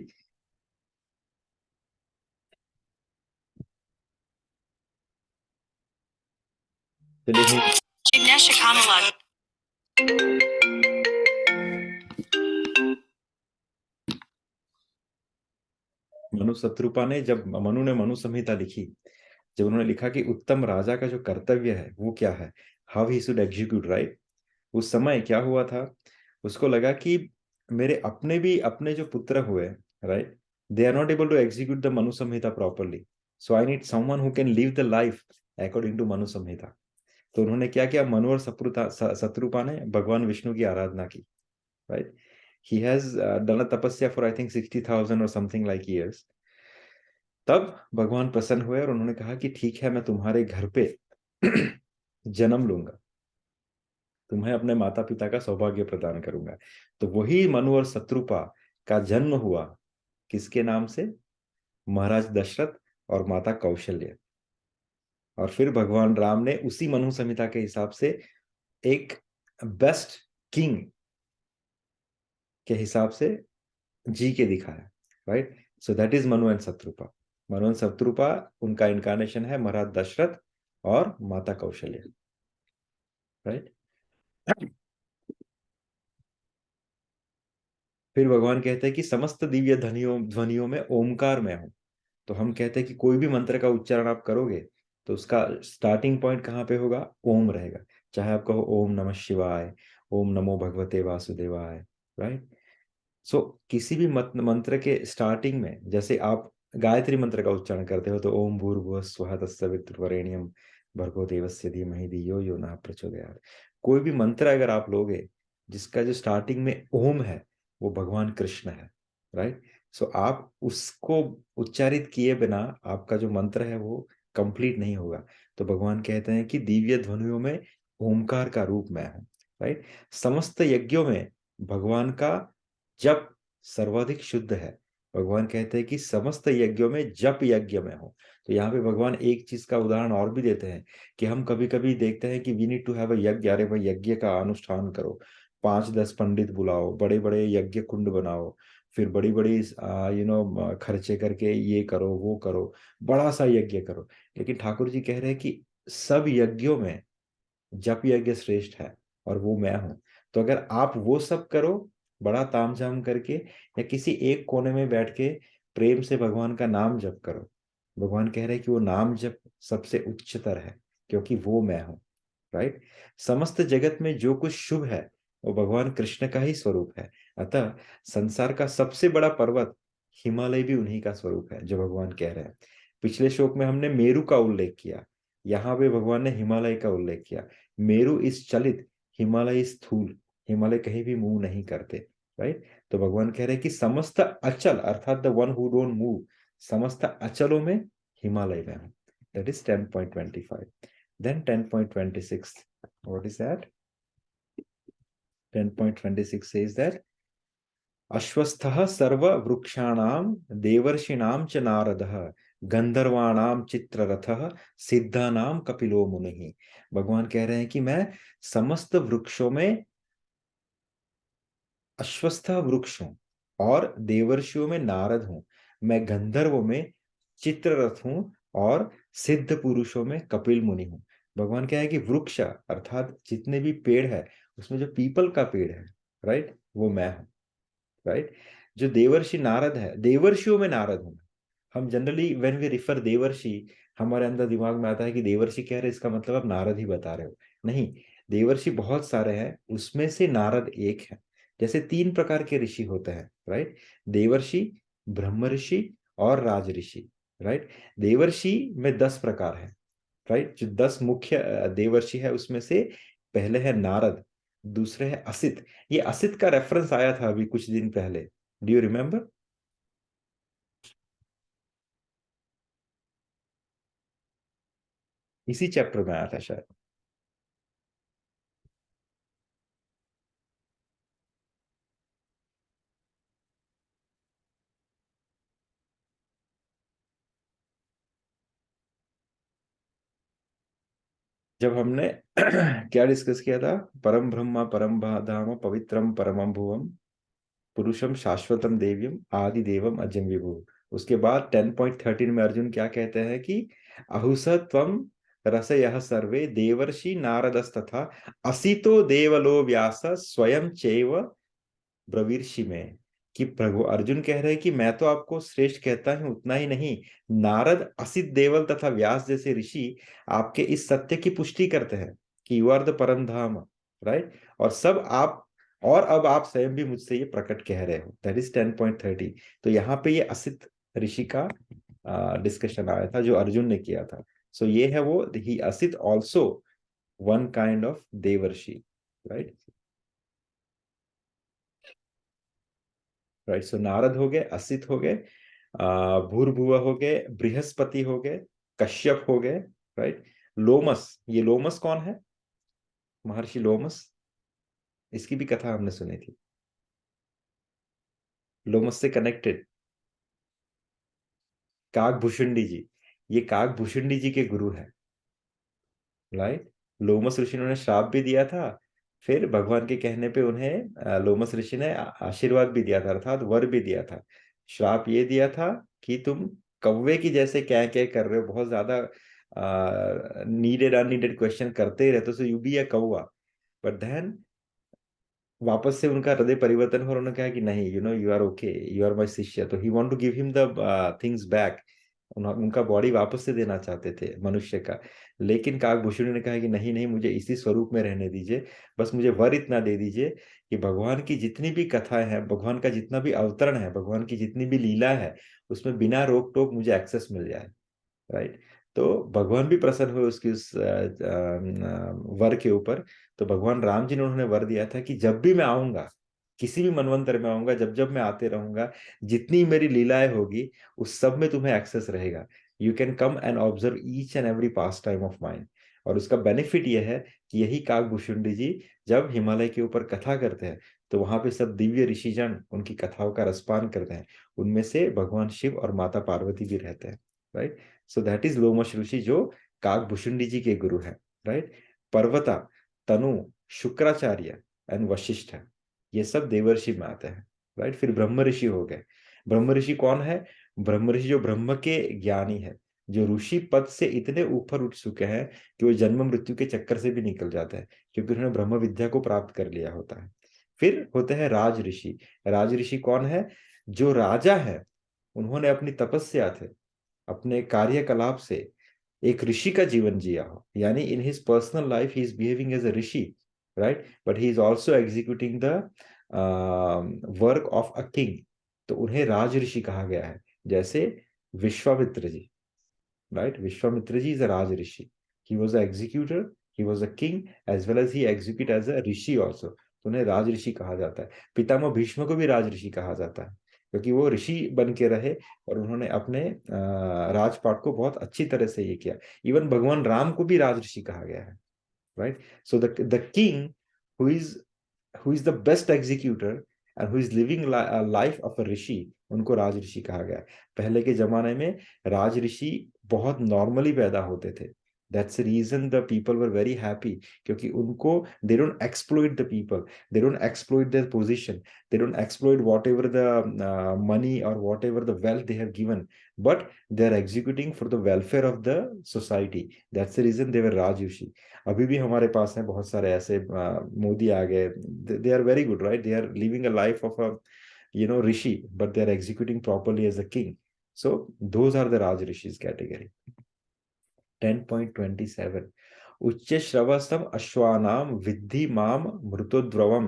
चलिए मनु शत्रुपा ने जब मनु ने मनु संहिता लिखी, जब उन्होंने लिखा कि उत्तम राजा का जो कर्तव्य है वो क्या है, how he should execute, right. उस समय क्या हुआ था, उसको लगा कि मेरे अपने जो पुत्र हुए, right, they are not able to execute the Manu Samhita properly, so I need someone who can live the life according to Manu Samhita. तो उन्होंने क्या किया, मनु और शत्रुपा ने भगवान विष्णु की आराधना की, right. He has done a तपस्या फॉर आई थिंक 60,000 और समथिंग लाइक ईयर्स। तब भगवान प्रसन्न हुए और उन्होंने कहा कि ठीक है, मैं तुम्हारे घर पे जन्म लूंगा, तुम्हें अपने माता पिता का सौभाग्य प्रदान करूंगा। तो वही मनु और शत्रुपा का जन्म हुआ, किसके नाम से, महाराज दशरथ और माता कौशल्य। और फिर भगवान राम ने उसी मनु संहिता के हिसाब से एक बेस्ट किंग के हिसाब से जी के दिखाया, right. So that is Manu and Shatrupa. Manu and Shatrupa, उनका इनकारनेशन है महाराज दशरथ और माता कौशल्य, राइट। फिर भगवान कहते हैं कि समस्त दिव्य ध्वनियों में ओमकार में हूं। तो हम कहते हैं कि कोई भी मंत्र का उच्चारण आप करोगे तो उसका स्टार्टिंग पॉइंट कहाँ पे होगा, ओम रहेगा। चाहे आप कहो ओम नमः शिवाय, ओम नमो भगवते वासुदेवाय, राइट। सो किसी भी मंत्र के स्टार्टिंग में, जैसे आप गायत्री मंत्र का उच्चारण करते हो तो ओम भूर्भुवः स्वः तत्सवितुर्वरेण्यं भर्गो देवस्य धीमहि धियो यो नः प्रचोदयात्। कोई भी मंत्र अगर आप लोगे जिसका जो स्टार्टिंग में ओम है, वो भगवान कृष्ण है, राइट। सो आप उसको उच्चारित किए बिना आपका जो मंत्र है वो कंप्लीट नहीं होगा। तो भगवान कहते हैं कि दिव्य ध्वनियों में ओमकार का रूप मैं हूं, राइट। समस्त यज्ञों में भगवान का जप सर्वाधिक शुद्ध है। भगवान कहते हैं कि समस्त यज्ञों में जप यज्ञ में हो। तो यहाँ पे भगवान एक चीज का उदाहरण और भी देते हैं कि हम कभी कभी देखते हैं कि we need to have a yagya, अरे भाई यज्ञ का अनुष्ठान करो, 5-10 पंडित बुलाओ, बड़े बड़े यज्ञ कुंड बनाओ, फिर बड़ी बड़ी खर्चे करके ये करो वो करो, बड़ा सा यज्ञ करो। लेकिन ठाकुर जी कह रहे हैं कि सब यज्ञों में जप यज्ञ श्रेष्ठ है और वो मैं हूं। तो अगर आप वो सब करो बड़ा तामझाम करके, या किसी एक कोने में बैठ के प्रेम से भगवान का नाम जप करो, भगवान कह रहे हैं कि वो नाम जप सबसे उच्चतर है, क्योंकि वो मैं हूं, राइट। समस्त जगत में जो कुछ शुभ है वो भगवान कृष्ण का ही स्वरूप है। अतः संसार का सबसे बड़ा पर्वत हिमालय भी उन्हीं का स्वरूप है, जो भगवान कह रहे हैं। पिछले श्लोक में हमने मेरु का उल्लेख किया, यहाँ पे भगवान ने हिमालय का उल्लेख किया। मेरु इस चलित, हिमालय इस स्थूल, हिमालय कहीं भी मूव नहीं करते, राइट। तो भगवान कह रहे हैं कि समस्त अचल अर्थात the one who don't move, समस्त अचलों में हिमालय में हूं। That is 10.25. Then 10.26, what is that? 10.26 says that अश्वस्थः सर्व वृक्षाणाम देवर्षिणाम च नारदः गंधर्वाणाम चित्ररथः सिद्धानाम कपिलो मुनिः। भगवान कह रहे हैं कि मैं समस्त वृक्षों में अश्वस्थ वृक्ष हूं और देवर्षियों में नारद हूं, मैं गंधर्वों में चित्ररथ हूं और सिद्ध पुरुषों में कपिल मुनि हूं। भगवान क्या है कि वृक्ष अर्थात जितने भी पेड़ है उसमें जो पीपल का पेड़ है, राइट, वो मैं हूं, राइट। जो देवर्षि नारद है, देवर्षियों में नारद हूं। हम जनरली व्हेन वी रिफर देवर्षि, हमारे अंदर दिमाग में आता है कि देवर्षि कह रहे इसका मतलब आप नारद ही बता रहे हो। नहीं, देवर्षि बहुत सारे हैं, उसमें से नारद एक है। जैसे 3 प्रकार के ऋषि होते हैं, राइट, देवर्षि, ब्रह्म ऋषि और राज ऋषि, राइट। देवर्षि में 10 प्रकार है, राइट। जो 10 मुख्य देवर्षि है उसमें से पहले है नारद, दूसरे है असित। ये असित का रेफरेंस आया था अभी कुछ दिन पहले, डू यू रिमेम्बर? इसी चैप्टर में आया था शायद। जब हमने क्या डिस्कस किया था, परम ब्रह्म परम धाम पवित्रम परमम भुवम पुरुषम शाश्वतम देव्यम आदि देवम अजम विभु। उसके बाद 10.13 में अर्जुन क्या कहते हैं कि अहुस त्वम रसयः सर्वे देवर्षि नारदस्तथा असितो देवलो व्यास स्वयं चैव ब्रवीर्षि में। कि प्रभु अर्जुन कह रहे हैं कि मैं तो आपको श्रेष्ठ कहता हूं, उतना ही नहीं, नारद, असित देवल तथा व्यास जैसे ऋषि आपके इस सत्य की पुष्टि करते हैं कि यू आर द परम धाम, राइट। और सब आप, और अब आप स्वयं भी मुझसे ये प्रकट कह रहे हो। That is 10.30। तो यहाँ पे ये असित ऋषि का डिस्कशन आया था जो अर्जुन ने किया था। सो ये है वो, he Asit also one kind of devarshi, right. Right, so Narad हो गए, असित हो गए, भूर्भुव हो गए, बृहस्पति हो गए, कश्यप हो गए, राइट। लोमस, ये लोमस कौन है? महर्षि लोमस, इसकी भी कथा हमने सुनी थी। लोमस से कनेक्टेड काकभूषुंडी जी, ये काकभूषुंडी जी के गुरु है, राइट। लोमस ऋषि ने श्राप भी दिया था, फिर भगवान के कहने पे उन्हें लोमस ऋषि ने आशीर्वाद भी दिया था, अर्थात वर भी दिया था। श्राप ये दिया था कि तुम कौवे की जैसे क्या क्या कर रहे हो, बहुत ज्यादा नीडेड अननीडेड क्वेश्चन करते ही रहते हो, सो यू बी अ कौवा। बट देन वापस से उनका हृदय परिवर्तन हो, उन्होंने कहा कि नहीं, you are okay, you are my shishya. तो he want to give him the things back, उनका बॉडी वापस से देना चाहते थे मनुष्य का। लेकिन काकभूषुंडी ने कहा कि नहीं नहीं, मुझे इसी स्वरूप में रहने दीजिए, बस मुझे वर इतना दे दीजिए कि भगवान की जितनी भी कथाएं हैं, भगवान का जितना भी अवतरण है, भगवान की जितनी भी लीला है, उसमें बिना रोक टोक मुझे एक्सेस मिल जाए, राइट। तो भगवान भी प्रसन्न हुए उसकी उस वर के ऊपर। तो भगवान राम जी ने उन्होंने वर दिया था कि जब भी मैं आऊंगा, किसी भी मनवंतर में आऊंगा, जब जब मैं आते रहूंगा, जितनी मेरी लीलाएं होगी उस सब में तुम्हें एक्सेस रहेगा। You can come and observe each and every pass time of mind. और उसका बेनिफिट यह है कि यही काकभूषुंडी जी जब हिमालय के ऊपर कथा करते हैं, तो वहां पे सब दिव्य ऋषिजन उनकी कथाओं का रसपान करते हैं। उनमें से भगवान शिव और माता पार्वती भी रहते हैं, right. So that is Lomash rishi जो काकभूषुंडी जी के गुरु है, राइट। पर्वता, तनु, शुक्राचार्य एंड वशिष्ठ है, ये सब देवर्षि में आते हैं, राइट। फिर ब्रह्म ऋषि हो गए। ब्रह्म ऋषि कौन है? ब्रह्म ऋषि जो ब्रह्म के ज्ञानी है, जो ऋषि पद से इतने ऊपर उठ चुके हैं कि वो जन्म मृत्यु के चक्कर से भी निकल जाते हैं, क्योंकि उन्होंने ब्रह्म विद्या को प्राप्त कर लिया होता है। फिर होते हैं राज ऋषि। राज ऋषि कौन है? जो राजा है, उन्होंने अपनी तपस्या थे, अपने कार्यकलाप से एक ऋषि का जीवन जिया हो, यानी in his personal life he is behaving as a rishi, right, but he is also executing the work of a king. तो उन्हें राज ऋषि कहा गया है। जैसे Vishwamitra ji, right, Vishwamitra ji is a raj rishi, he was a executor, he was a king as well as he execute as a rishi also, तो उन्हें राज ऋषि कहा जाता है। पितामह भीष्म को भी राज ऋषि कहा जाता है, क्योंकि वो ऋषि बन के रहे और उन्होंने अपने राजपाट को बहुत अच्छी तरह से ये किया। इवन भगवान राम को भी राज ऋषि कहा गया है, right. So the king who is the best executor and who is living life of a rishi, उनको राज ऋषि कहा गया है। पहले के जमाने में राज ऋषि बहुत नॉर्मली पैदा होते थे। That's the reason the people were very happy, क्योंकि उनको they don't exploit the people, they don't exploit their position, they don't exploit whatever the money or whatever the wealth they have given, but they are executing for the welfare of the society. That's the reason they were Rajrishi. अभी भी हमारे पास हैं बहुत सारे ऐसे, मोदी आ गए, they are very good, right? They are living a life of a rishi, but they are executing properly as a king. So those are the Raj Rishis category. 10.27 उच्च श्रवसम अश्वानाम विद्धि माम मृतोद्रवम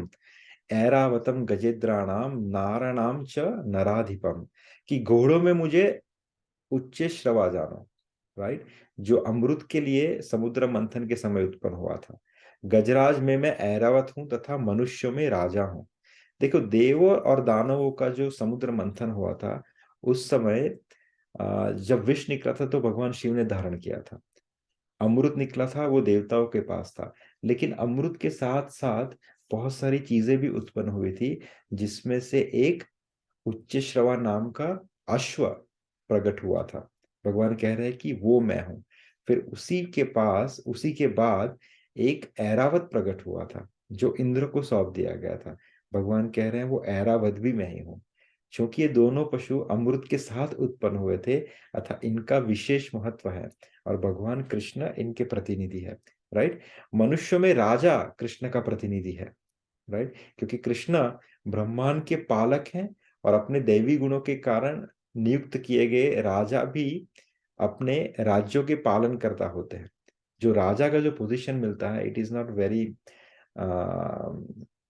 ऐरावतम गजेद्राणाम नाराणाम च नराधिपम। कि घोड़ों में मुझे उच्च श्रवा जानो, राइट, जो अमृत के लिए समुद्र मंथन के समय उत्पन्न हुआ था। गजराज में मैं ऐरावत हूं तथा मनुष्यों में राजा हूं। देखो, देवों और दानवों का जो समुद्र मंथन हुआ था, उस समय जब विष निकला था तो भगवान शिव ने धारण किया था। अमृत निकला था, वो देवताओं के पास था। लेकिन अमृत के साथ साथ बहुत सारी चीजें भी उत्पन्न हुई थी, जिसमें से एक उच्च श्रवा नाम का अश्व प्रकट हुआ था। भगवान कह रहे हैं कि वो मैं हूं। फिर उसी के बाद एक ऐरावत प्रकट हुआ था, जो इंद्र को सौंप दिया गया था। भगवान कह रहे हैं वो ऐरावत भी मैं ही हूं। क्योंकि ये दोनों पशु अमृत के साथ उत्पन्न हुए थे अतः इनका विशेष महत्व है और भगवान कृष्ण इनके प्रतिनिधि है। राइट, मनुष्य में राजा कृष्ण का प्रतिनिधि है। राइट, क्योंकि कृष्ण ब्रह्मांड के पालक हैं और अपने दैवी गुणों के कारण नियुक्त किए गए राजा भी अपने राज्यों के पालन करता होते हैं। जो राजा का जो पोजीशन मिलता है, it is not very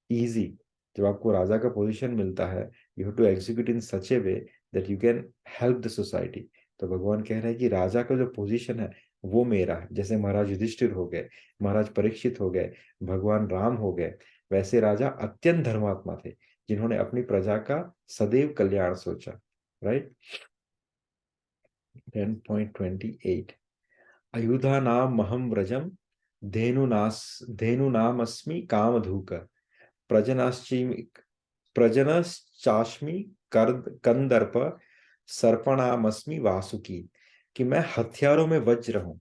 easy. जब आपको राजा का पोजीशन मिलता है, you have to execute in such a way that you can help the society. तो भगवान कह रहे हैं कि राजा का जो पोजीशन है वो मेरा है। जैसे महाराज युधिष्ठिर हो गए, महाराज परीक्षित हो गए, भगवान राम हो गए, वैसे राजा अत्यंत धर्मात्मा थे जिन्होंने अपनी प्रजा का सदैव कल्याण सोचा। राइट, 10.28 अयुधा नाम महम व्रजम धेनुनामस्मि कामधूक प्रजनश्चास्मि कंदर्प सर्पणामस्मि वासुकी। कि मैं हथियारों में वज्र हूं,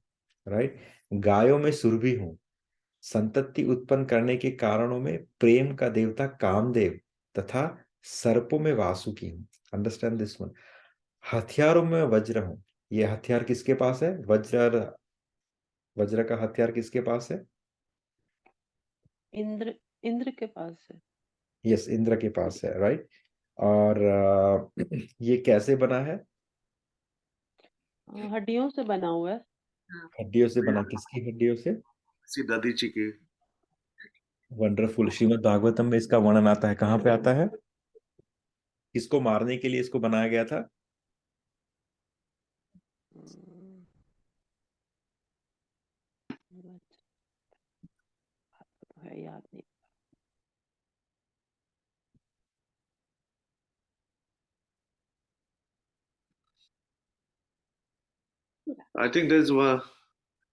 राइट, गायों में सुरभि हूं, संतति उत्पन्न करने के कारणों में प्रेम का देवता कामदेव तथा सर्पों में वासुकी हूं। अंडरस्टैंड दिस वन, हथियारों में वज्र हूं। ये हथियार किसके पास है? वज्र का हथियार किसके पास है? इंद्र, इंद्र के पास है। यस, इंद्र के पास है। राइट, और ये कैसे बना है? हड्डियों से बना हुआ है। हड्डियों से बना। किसकी हड्डियों से? दादी जी की। वंडरफुल। श्रीमद् भागवतम में इसका वर्णन आता है। कहाँ पे आता है? किसको मारने के लिए इसको बनाया गया था? है याद नहीं। आई थिंक दिस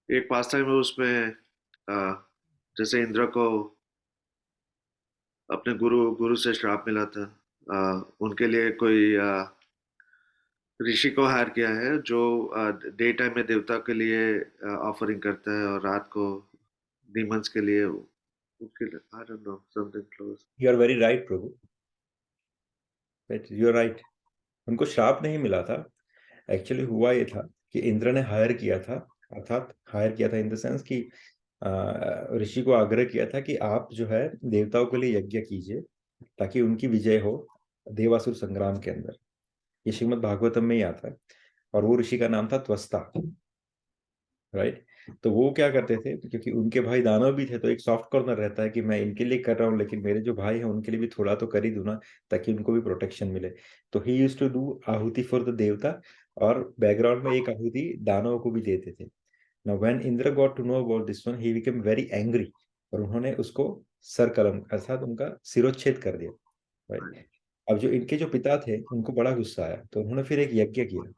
एक पास टाइम है उसमें जैसे इंद्र को अपने गुरु से श्राप मिला था, उनके लिए कोई ऋषि को हायर किया है जो डे टाइम में देवता के लिए ऑफरिंग करता है और रात को डीमंस के लिए उनके लिए I don't know something close. You are very right Prabhu, you are right. उनको श्राप नहीं मिला था। एक्चुअली हुआ ये था कि इंद्र ने हायर किया था, अर्थात हायर किया था इन द सेंस कि ऋषि को आग्रह किया था कि आप जो है देवताओं के लिए यज्ञ कीजिए ताकि उनकी विजय हो देवासुर संग्राम के अंदर। ये श्रीमद् भागवतम में ही आता है। और वो ऋषि का नाम था त्वस्ता। राइट, तो वो क्या करते थे, क्योंकि उनके भाई दानव भी थे, तो एक सॉफ्ट कॉर्नर रहता है कि मैं इनके लिए कर रहा हूँ लेकिन मेरे जो भाई हैं उनके लिए भी थोड़ा तो कर ही दूं ना, ताकि उनको भी प्रोटेक्शन मिले। तो ही यूज्ड टू डू आहुति फॉर द देवता, और बैकग्राउंड में एक आहुति दानवों को भी देते थे। Now when Indra got to know about this one, he became very angry, और उन्होंने उसको सर कलम अर्थात उनका सिरोच्छेद कर दिया। राइट, अब जो इनके जो पिता थे उनको बड़ा गुस्सा आया, तो उन्होंने फिर एक यज्ञ किया।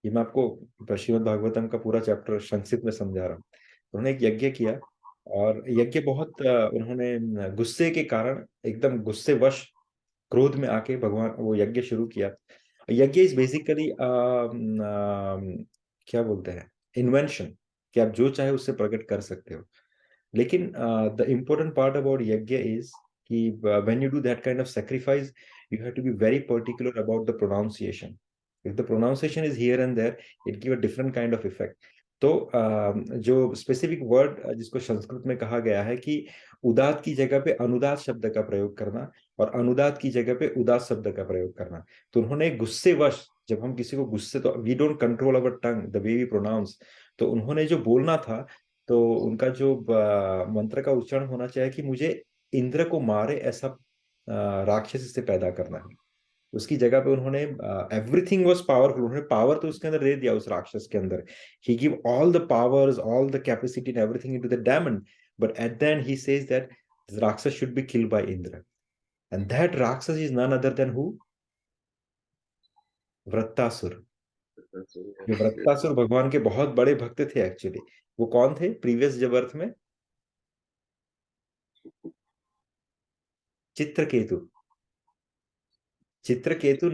ये मैं आपको श्रीमद् भागवतम का पूरा चैप्टर संक्षिप्त में समझा रहा हूँ। उन्होंने एक यज्ञ किया, और यज्ञ बहुत उन्होंने गुस्से के कारण एकदम गुस्सेवश क्रोध में आके भगवान वो यज्ञ शुरू किया। यज्ञ इज बेसिकली क्या बोलते हैं, इन्वेंशन, कि आप जो चाहे उससे प्रकट कर सकते हो। लेकिन the important part about yagya is कि when you do that kind of sacrifice, you have to be very particular about the pronunciation. If the pronunciation is here and there, it give a different kind of effect. तो जो specific word जिसको संस्कृत में कहा गया है कि उदात की जगह पे अनुदात शब्द का प्रयोग करना, और अनुदात की जगह पे उदात शब्द का प्रयोग करना। तो उन्होंने गुस्सेवश, जब हम किसी को गुस्से, तो we don't control our tongue the way we pronounce, तो उन्होंने जो बोलना था, तो उनका जो मंत्र का उच्चारण होना चाहिए कि मुझे इंद्र को मारे ऐसा राक्षस से पैदा करना है। उसकी जगह पे उन्होंने एवरीथिंग वाज पावरफुल, उन्होंने पावर तो उसके अंदर दे दिया उस राक्षस के अंदर। He give all the powers, all the capacity and everything into the diamond, but at the end he says that rakshas should be killed by Indra, and that rakshas is none other than who? Vritrasur. ये वृत्तासुर भगवान के बहुत बड़े भक्त थे actually. वो कौन थे प्रीवियस जब अर्थ में? चित्रकेतु। चित्रकेतु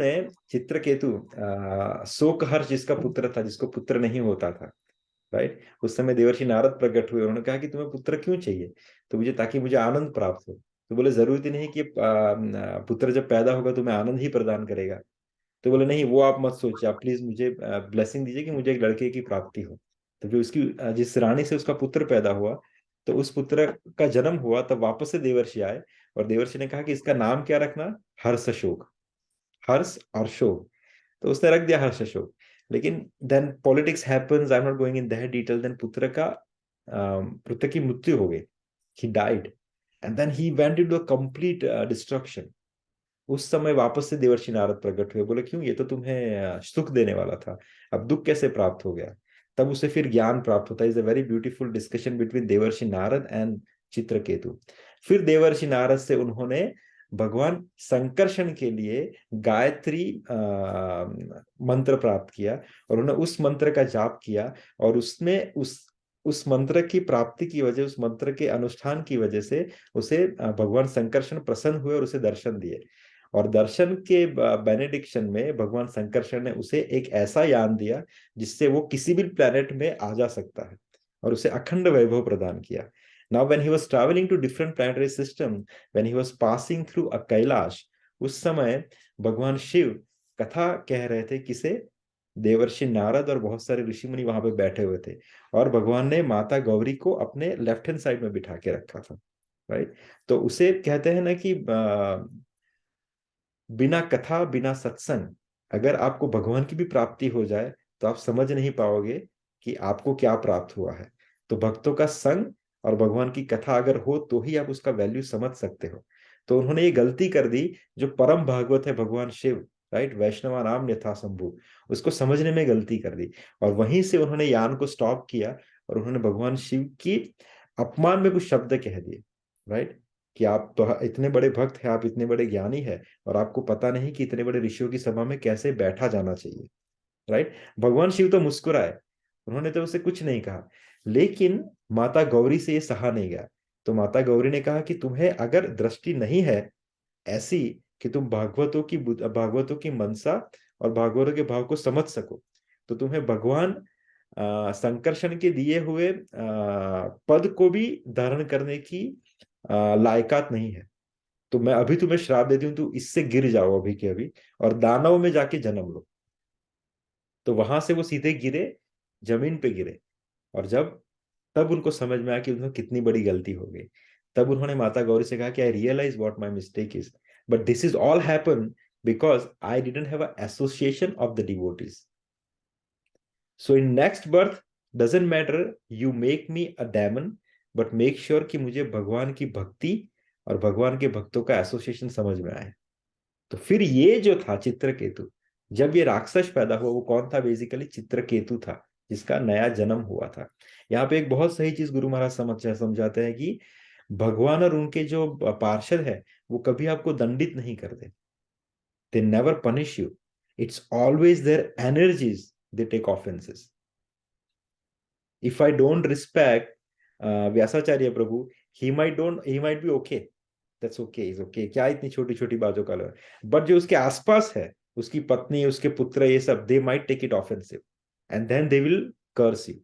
शोकहर्ष जिसका पुत्र था, जिसको पुत्र नहीं होता था। राइट, उस समय देवर्षि नारद प्रकट हुए, उन्होंने कहा कि तुम्हें पुत्र क्यों चाहिए? तो मुझे, ताकि मुझे आनंद प्राप्त हो। तो बोले जरूरत ही नहीं कि पुत्र जब पैदा होगा तुम्हें आनंद ही प्रदान करेगा, तो बोले नहीं, वो आप मत सोचिए, आप प्लीज मुझे ब्लेसिंग दीजिए कि मुझे एक लड़के की प्राप्ति हो। तो फिर उसकी जिस रानी से उसका पुत्र पैदा हुआ, तो उस पुत्र का जन्म हुआ, तब वापस से देवर्षि आए और देवर्षि ने कहा कि इसका नाम क्या रखना, हर्ष शोक, हर्ष और शोक। तो उसने रख दिया हर्ष शोक। लेकिन then politics happens, I am not going in that detail. Then पुत्र की मृत्यु हो गई, he died, and then he went into a complete destruction. उस समय वापस से देवर्षि नारद प्रकट हुए, बोले क्यों, ये तो तुम्हें सुख देने वाला था, अब दुख कैसे प्राप्त हो गया। तब उसे फिर ज्ञान प्राप्त होता है। Is a very beautiful discussion between देवर्षि नारद एंड चित्रकेतु। फिर देवर्षि नारद से उन्होंने भगवान संकर्षण के लिए गायत्री मंत्र प्राप्त किया, और उन्होंने उस मंत्र का जाप किया, और उसमें उस मंत्र की प्राप्ति की वजह, उस मंत्र के अनुष्ठान की वजह से उसे भगवान संकर्षण प्रसन्न हुए और उसे दर्शन दिए। और दर्शन के बेनेडिक्शन में भगवान संकर्षण ने उसे एक ऐसा यान दिया जिससे वो किसी भी प्लेनेट में आ जा सकता है, और उसे अखंड वैभव प्रदान किया। Now when he was traveling to different planetary system, when he was passing through a Kailash, उस समय भगवान शिव कथा कह रहे थे, किसे, देवर्षि नारद और बहुत सारे ऋषि मुनि वहां पे बैठे हुए थे, और भगवान ने माता गौरी को अपने लेफ्ट हैंड साइड में बिठा के रखा था, राइट। तो उसे कहते हैं ना कि बिना कथा बिना सत्संग, अगर आपको भगवान की भी प्राप्ति हो जाए तो आप समझ नहीं पाओगे कि आपको क्या प्राप्त हुआ है। तो भक्तों का संग और भगवान की कथा अगर हो तो ही आप उसका वैल्यू समझ सकते हो। तो उन्होंने ये गलती कर दी, जो परम भागवत है भगवान शिव, राइट, वैष्णवा नाम यथा शंभु, उसको समझने में गलती कर दी, और वहीं से उन्होंने यान को स्टॉप किया, और उन्होंने भगवान शिव की अपमान में कुछ शब्द कह दिए, राइट, कि आप तो इतने बड़े भक्त हैं, आप इतने बड़े ज्ञानी हैं, और आपको पता नहीं कि इतने बड़े ऋषियों की सभा में कैसे बैठा जाना चाहिए, राइट। भगवान शिव तो मुस्कुराए, उन्होंने तो उसे कुछ नहीं कहा, लेकिन माता गौरी से ये सहा नहीं गया। तो माता गौरी ने कहा कि तुम्हें अगर दृष्टि नहीं है ऐसी कि तुम भागवतों की मनसा और भागवतों के भाव को समझ सको, तो तुम्हें भगवान संकर्षण के दिए हुए पद को भी धारण करने की लायकात नहीं है। तो मैं अभी तुम्हें श्राप देती हूं, तू इससे गिर जाओ अभी के अभी, और दानव में जाके जन्म लो। तो वहां से वो सीधे गिरे, जमीन पे गिरे, और तब उनको समझ में आया कि उन्होंने कितनी बड़ी गलती हो गई। तब उन्होंने माता गौरी से कहा कि I realise what my mistake is, but this is all happen because I didn't have a association of the devotees. So in next birth doesn't matter you make me a demon, but make sure कि मुझे भगवान की भक्ति और भगवान के भक्तों का एसोसिएशन समझ में आए। तो फिर ये जो था चित्रकेतु, जब ये राक्षस पैदा हुआ, वो कौन था, बेसिकली चित्रकेतु था, जिसका नया जन्म हुआ था। यहाँ पे एक बहुत सही चीज गुरु महाराज समझाते हैं कि भगवान और उनके जो पार्षद है वो कभी आपको दंडित नहीं करते, they never punish you, it's always their energies they take offences. If I don't respect Vyasacharya Prabhu, he might be okay, that's okay, is okay, क्या इतनी छोटी छोटी बातों का, बट जो उसके आसपास है, उसकी पत्नी, उसके पुत्र, ये सब, they might take it offensive and then they will curse you.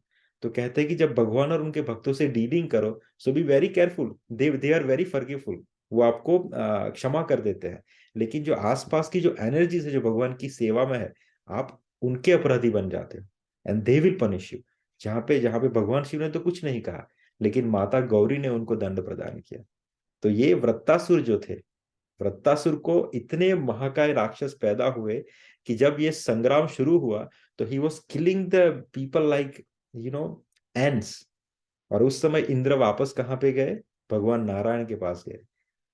तो कहते हैं कि जब भगवान और उनके भक्तों से डीलिंग करो, so be very careful, they are very forgiveful, वो आपको क्षमा कर देते हैं। लेकिन जो आसपास की जो एनर्जीज है, जो भगवान की सेवा में है, आप उनके अपराधी बन जाते हो, and they will punish you. जहां पे भगवान शिव ने तो कुछ नहीं कहा, लेकिन माता गौरी ने उनको दंड प्रदान किया। तो ये वृत्तासुर जो थे, वृत्तासुर को इतने महाकाय राक्षस पैदा हुए कि जब ये संग्राम शुरू हुआ तो he was killing the people like ends. और उस समय इंद्र वापस कहाँ पे गए, भगवान नारायण के पास गए,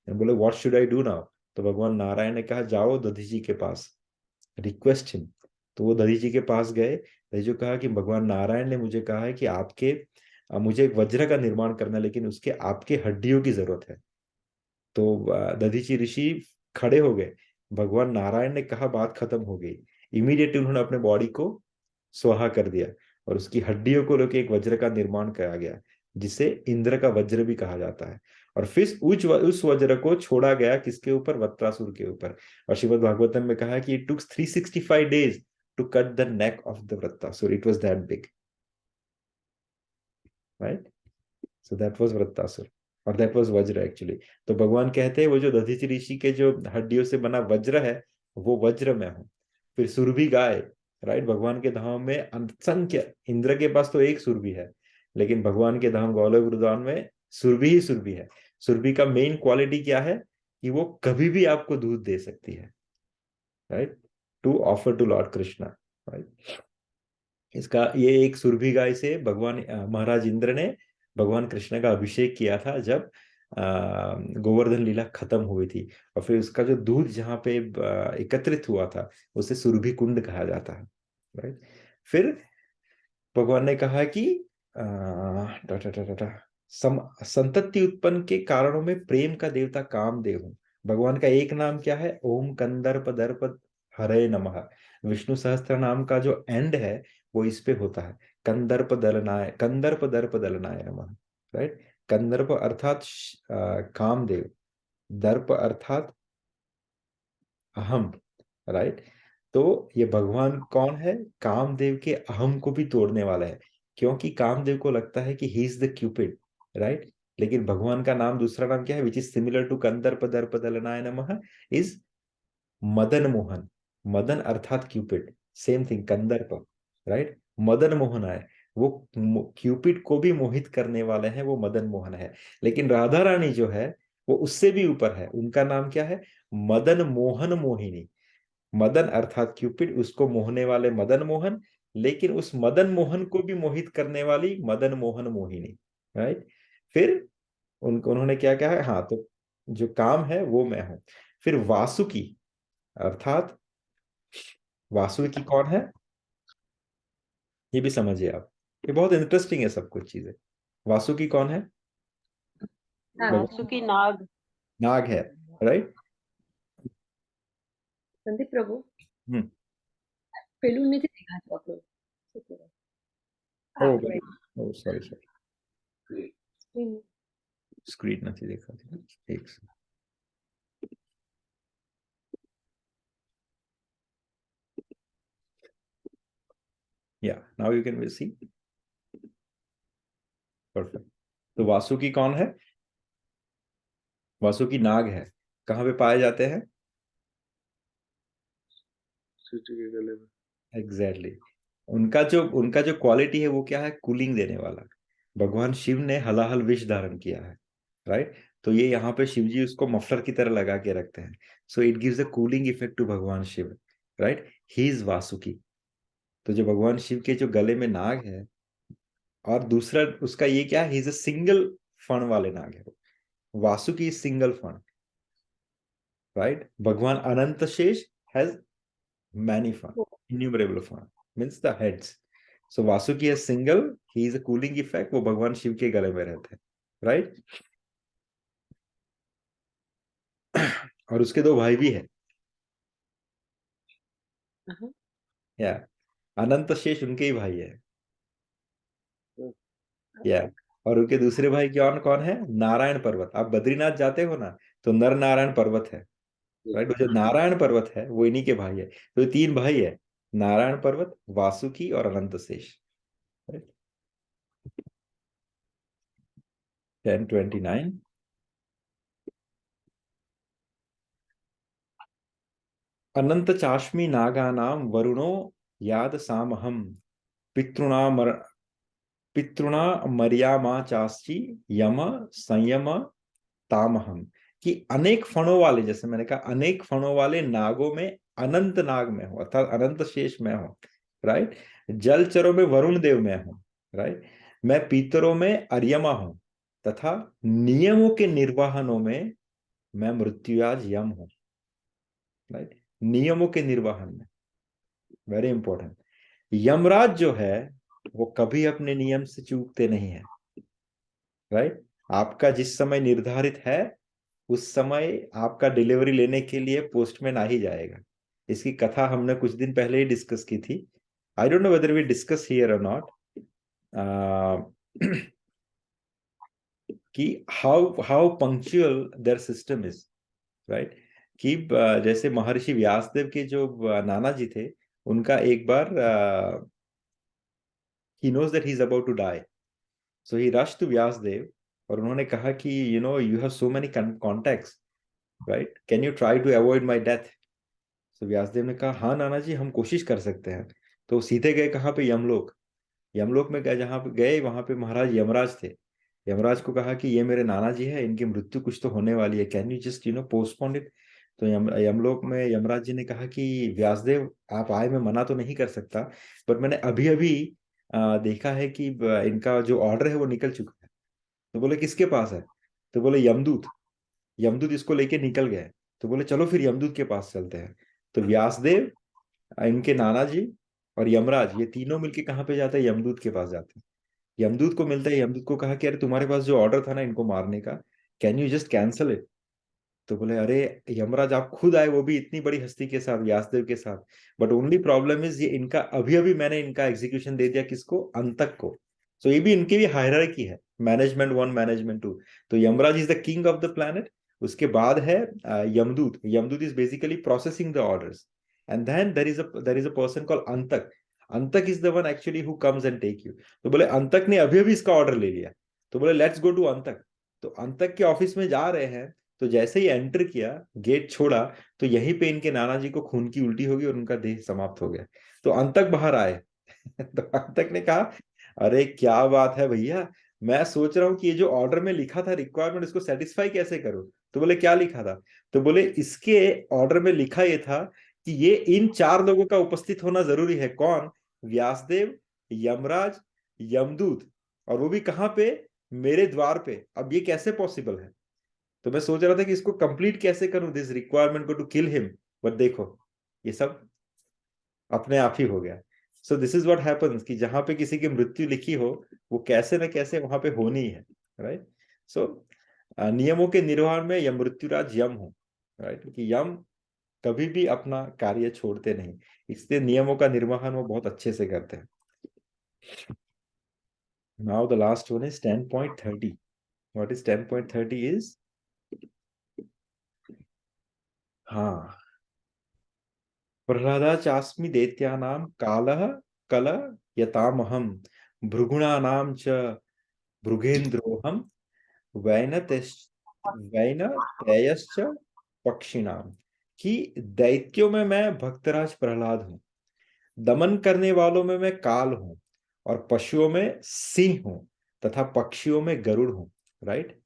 बोले what should I do now. तो भगवान नारायण ने कहा जाओ दधि जी के पास, रिक्वेस्ट हिम। तो वो दधि जी के पास गए, दधि जी कहा कि भगवान नारायण ने मुझे कहा है कि मुझे एक वज्र का निर्माण करना है, लेकिन उसके आपके हड्डियों की जरूरत है। तो दधीची ऋषि खड़े हो गए, भगवान नारायण ने कहा बात खत्म हो गई, इमीडिएटली उन्होंने अपने बॉडी को स्वाहा कर दिया, और उसकी हड्डियों को लेकर एक वज्र का निर्माण कराया गया, जिसे इंद्र का वज्र भी कहा जाता है। और फिर उस वज्र को छोड़ा गया किसके ऊपर, वृत्रासुर के ऊपर। और श्रीमद् भागवतम में कहा कि it took 365 days to cut the neck of the Vritrasura, it was that big, right. So that was Vritrasura, और दैट वाज वज्र एक्चुअली। तो भगवान कहते हैं वो जो दधीचि ऋषि के जो हड्डियों से बना वज्र है, वो वज्र मैं हूं। फिर सुरभि गाय, राइट, भगवान के धाम में असंख्य, इंद्र के पास तो एक सुरभि है, लेकिन भगवान के धाम गौलव वृंदावन में सुरभि ही सुरभि है। सुरभि का मेन क्वालिटी क्या है कि वो कभी भी आपको दूध दे सकती है, right, to offer to lord Krishna, right. इसका ये एक सुरभि गाय से भगवान महाराज इंद्र ने भगवान कृष्ण का अभिषेक किया था जब गोवर्धन लीला खत्म हुई थी, और फिर उसका जो दूध जहाँ पे एकत्रित हुआ था उसे सुरभि कुंड कहा जाता है, राइट। फिर भगवान ने कहा कि संतति उत्पन्न के कारणों में प्रेम का देवता कामदेव हूं। भगवान का एक नाम क्या है, ओम कंदर्प दर्प हरे नमः। विष्णु सहस्त्र नाम का जो एंड है वो इस पे होता है, कंदर्प दर्प दलनाय नमः, राइट। कंदर्प अर्थात कामदेव, दर्प अर्थात अहम, राइट। तो ये भगवान कौन है, कामदेव के अहम को भी तोड़ने वाला है, क्योंकि कामदेव को लगता है कि he is the Cupid, right. लेकिन भगवान का नाम, दूसरा नाम क्या है, विच इज सिमिलर टू कंदर्प दर्प दलनाय नमः, इज मदन मोहन। मदन अर्थात क्यूपिड, सेम थिंग, कंदर्प, राइट। मदन मोहन है, वो क्यूपिड को भी मोहित करने वाले हैं, वो मदन मोहन है। लेकिन राधा रानी जो है वो उससे भी ऊपर है, उनका नाम क्या है, मदन मोहन मोहिनी। मदन अर्थात क्यूपिड, उसको मोहने वाले मदन मोहन, लेकिन उस मदन मोहन को भी मोहित करने वाली मदन मोहन मोहिनी, राइट। फिर उन्होंने क्या कहा है, हाँ, तो जो काम है वो मैं हूं। फिर वासुकी अर्थात, वासुकी कौन है ये भी समझिए आप, ये बहुत इंटरेस्टिंग है सब कुछ चीजें। वासुकी कौन है, वासुकी नाग, नाग है, राइट। संदीप प्रभु हम्म, પેલું નથી દેખાતું આપણું શું કહેવાય? ओ right. Sorry Screen. स्क्रीन नहीं देखा थी, एक second. Yeah, now you can see. Perfect. तो वासुकी कौन है, वासुकी नाग है, कहाँ पे पाए जाते हैं, शिव जी के गले में। एग्जैक्टली उनका जो क्वालिटी है वो क्या है, कूलिंग देने वाला। भगवान शिव ने हलाहल विष धारण किया है, राइट। तो ये यहाँ पे शिव जी उसको मफलर की तरह लगा के रखते हैं, so it gives a cooling effect to Bhagwan Shiv, right. He is Vasuki. तो जो भगवान शिव के जो गले में नाग है, और दूसरा उसका ये क्या है, ही इज अ सिंगल फण वाले नाग है, वासुकी सिंगल फण, राइट। भगवान अनंत शेष has many fun, innumerable fun, means the heads. So Vasuki is single, he is a cooling effect, वो भगवान शिव के गले में रहते हैं, right? और उसके दो भाई भी हैं, या अनंत शेष उनके ही भाई है, या और उनके दूसरे भाई कौन कौन है, नारायण पर्वत। आप बद्रीनाथ जाते हो ना, तो नर नारायण पर्वत है, राइट। जो नारायण पर्वत है वो इन्हीं के भाई है। तो तीन भाई है, नारायण पर्वत, वासुकी और अनंत शेष, राइट। 10:29 अनंत चाश्मी नागानां वरुणो याद सामहम पितृणा मर्यामा चास्ची यम संयम तामहम। कि अनेक फणों वाले, जैसे मैंने कहा अनेक फणों वाले नागों में अनंत नाग में हूं, अर्थात अनंत शेष में हूं, राइट। जलचरों में वरुण देव में हूं, राइट। मैं पितरों में अर्यमा हूं, तथा नियमों के निर्वहनों में मैं मृत्युराज यम हूं, राइट। नियमों के निर्वहन में, वेरी इंपॉर्टेंट। यमराज जो है वो कभी अपने नियम से चूकते नहीं है, राइट। आपका जिस समय निर्धारित है उस समय आपका डिलीवरी लेने के लिए पोस्टमैन आ ही जाएगा। इसकी कथा हमने कुछ दिन पहले ही डिस्कस की थी, I don't know whether we discuss here और नॉट, कि how punctual their system is, right. कि जैसे महर्षि व्यासदेव के जो नाना जी थे, उनका एक बार he knows that he's about to die, so he rushed to Vyasdev, और उन्होंने कहा कि you have so many contacts, right, can you try to avoid my death? तो व्यासदेव ने कहा हाँ नाना जी हम कोशिश कर सकते हैं। तो सीधे गए कहाँ पे, यमलोक। यमलोक में गए, जहाँ पे गए वहां पे महाराज यमराज थे। यमराज को कहा कि ये मेरे नाना जी है, इनकी मृत्यु कुछ तो होने वाली है, can you just postpone it. तो यमलोक में यमराज जी ने कहा कि व्यासदेव आप आए, मैं मना तो नहीं कर सकता, पर मैंने अभी अभी देखा है कि इनका जो ऑर्डर है वो निकल चुका है। तो बोले किसके पास है? तो बोले यमदूत। यमदूत इसको लेके निकल गए। तो बोले चलो फिर यमदूत के पास चलते हैं। तो व्यासदेव, इनके नाना जी और यमराज, ये तीनों मिलके कहाँ पे जाते हैं? यमदूत के पास जाते हैं। यमदूत को मिलता है, यमदूत को कहा कि अरे तुम्हारे पास जो ऑर्डर था ना इनको मारने का, can you just cancel it. तो बोले अरे यमराज आप खुद आए, वो भी इतनी बड़ी हस्ती के साथ, व्यासदेव के साथ, बट ओनली प्रॉब्लम इज ये इनका अभी अभी मैंने इनका एग्जीक्यूशन दे दिया, किसको? अंतक को। सो ये भी इनकी भी हायरार्की है, मैनेजमेंट 1 मैनेजमेंट 2। तो Yamraj is the king of the planet. उसके बाद है Yamdoot. Yamdoot is basically processing the orders. And then there is a person called Antak. Antak is the one actually who comes and take you. तो बोले अंतक ने अभी अभी इसका ऑर्डर ले लिया। तो बोले लेट्स गो टू अंतक। तो अंतक के ऑफिस में जा रहे हैं। तो जैसे ही एंटर किया, गेट छोड़ा, तो यहीं पे इनके नाना जी को खून की उल्टी होगी और उनका देह समाप्त हो गया। तो अंतक बाहर आए। तो अंतक ने कहा अरे क्या बात है भैया, मैं सोच रहा हूँ कि ये जो ऑर्डर में लिखा था रिक्वायरमेंट, इसको सेटिस्फाई कैसे करूं। तो बोले क्या लिखा था? तो बोले इसके ऑर्डर में लिखा ये था कि ये इन 4 लोगों का उपस्थित होना जरूरी है। कौन? व्यासदेव, यमराज, यमदूत, और वो भी कहाँ पे? मेरे द्वार पे। अब ये कैसे पॉसिबल है? तो मैं सोच रहा था कि इसको कंप्लीट कैसे करूं, दिस रिक्वायरमेंट को टू किल हिम, बट देखो ये सब अपने आप ही हो गया। So this is what happens कि जहां पे किसी की मृत्यु लिखी हो, वो कैसे ना कैसे वहां पे होनी है, राइट। सो नियमों के निर्वहन में यम मृत्युराज यम हो, राइट, कि यम कभी भी अपना कार्य छोड़ते नहीं, इसलिए नियमों का निर्वहन वो बहुत अच्छे से करते हैं। Now the last one is 10.30. What is 10.30 is, हाँ, प्रह्लादाचास्मि दैत्यानां कालः कल यतामहं भृगुणानां च भृगेन्द्रोऽहं वैनतेयश्च पक्षिणाम। कि दैत्यों में मैं भक्तराज प्रहलाद हूं, दमन करने वालों में मैं काल हूं, और पशुओं में सिंह हूं, तथा पक्षियों में गरुड़ हूं, राइट।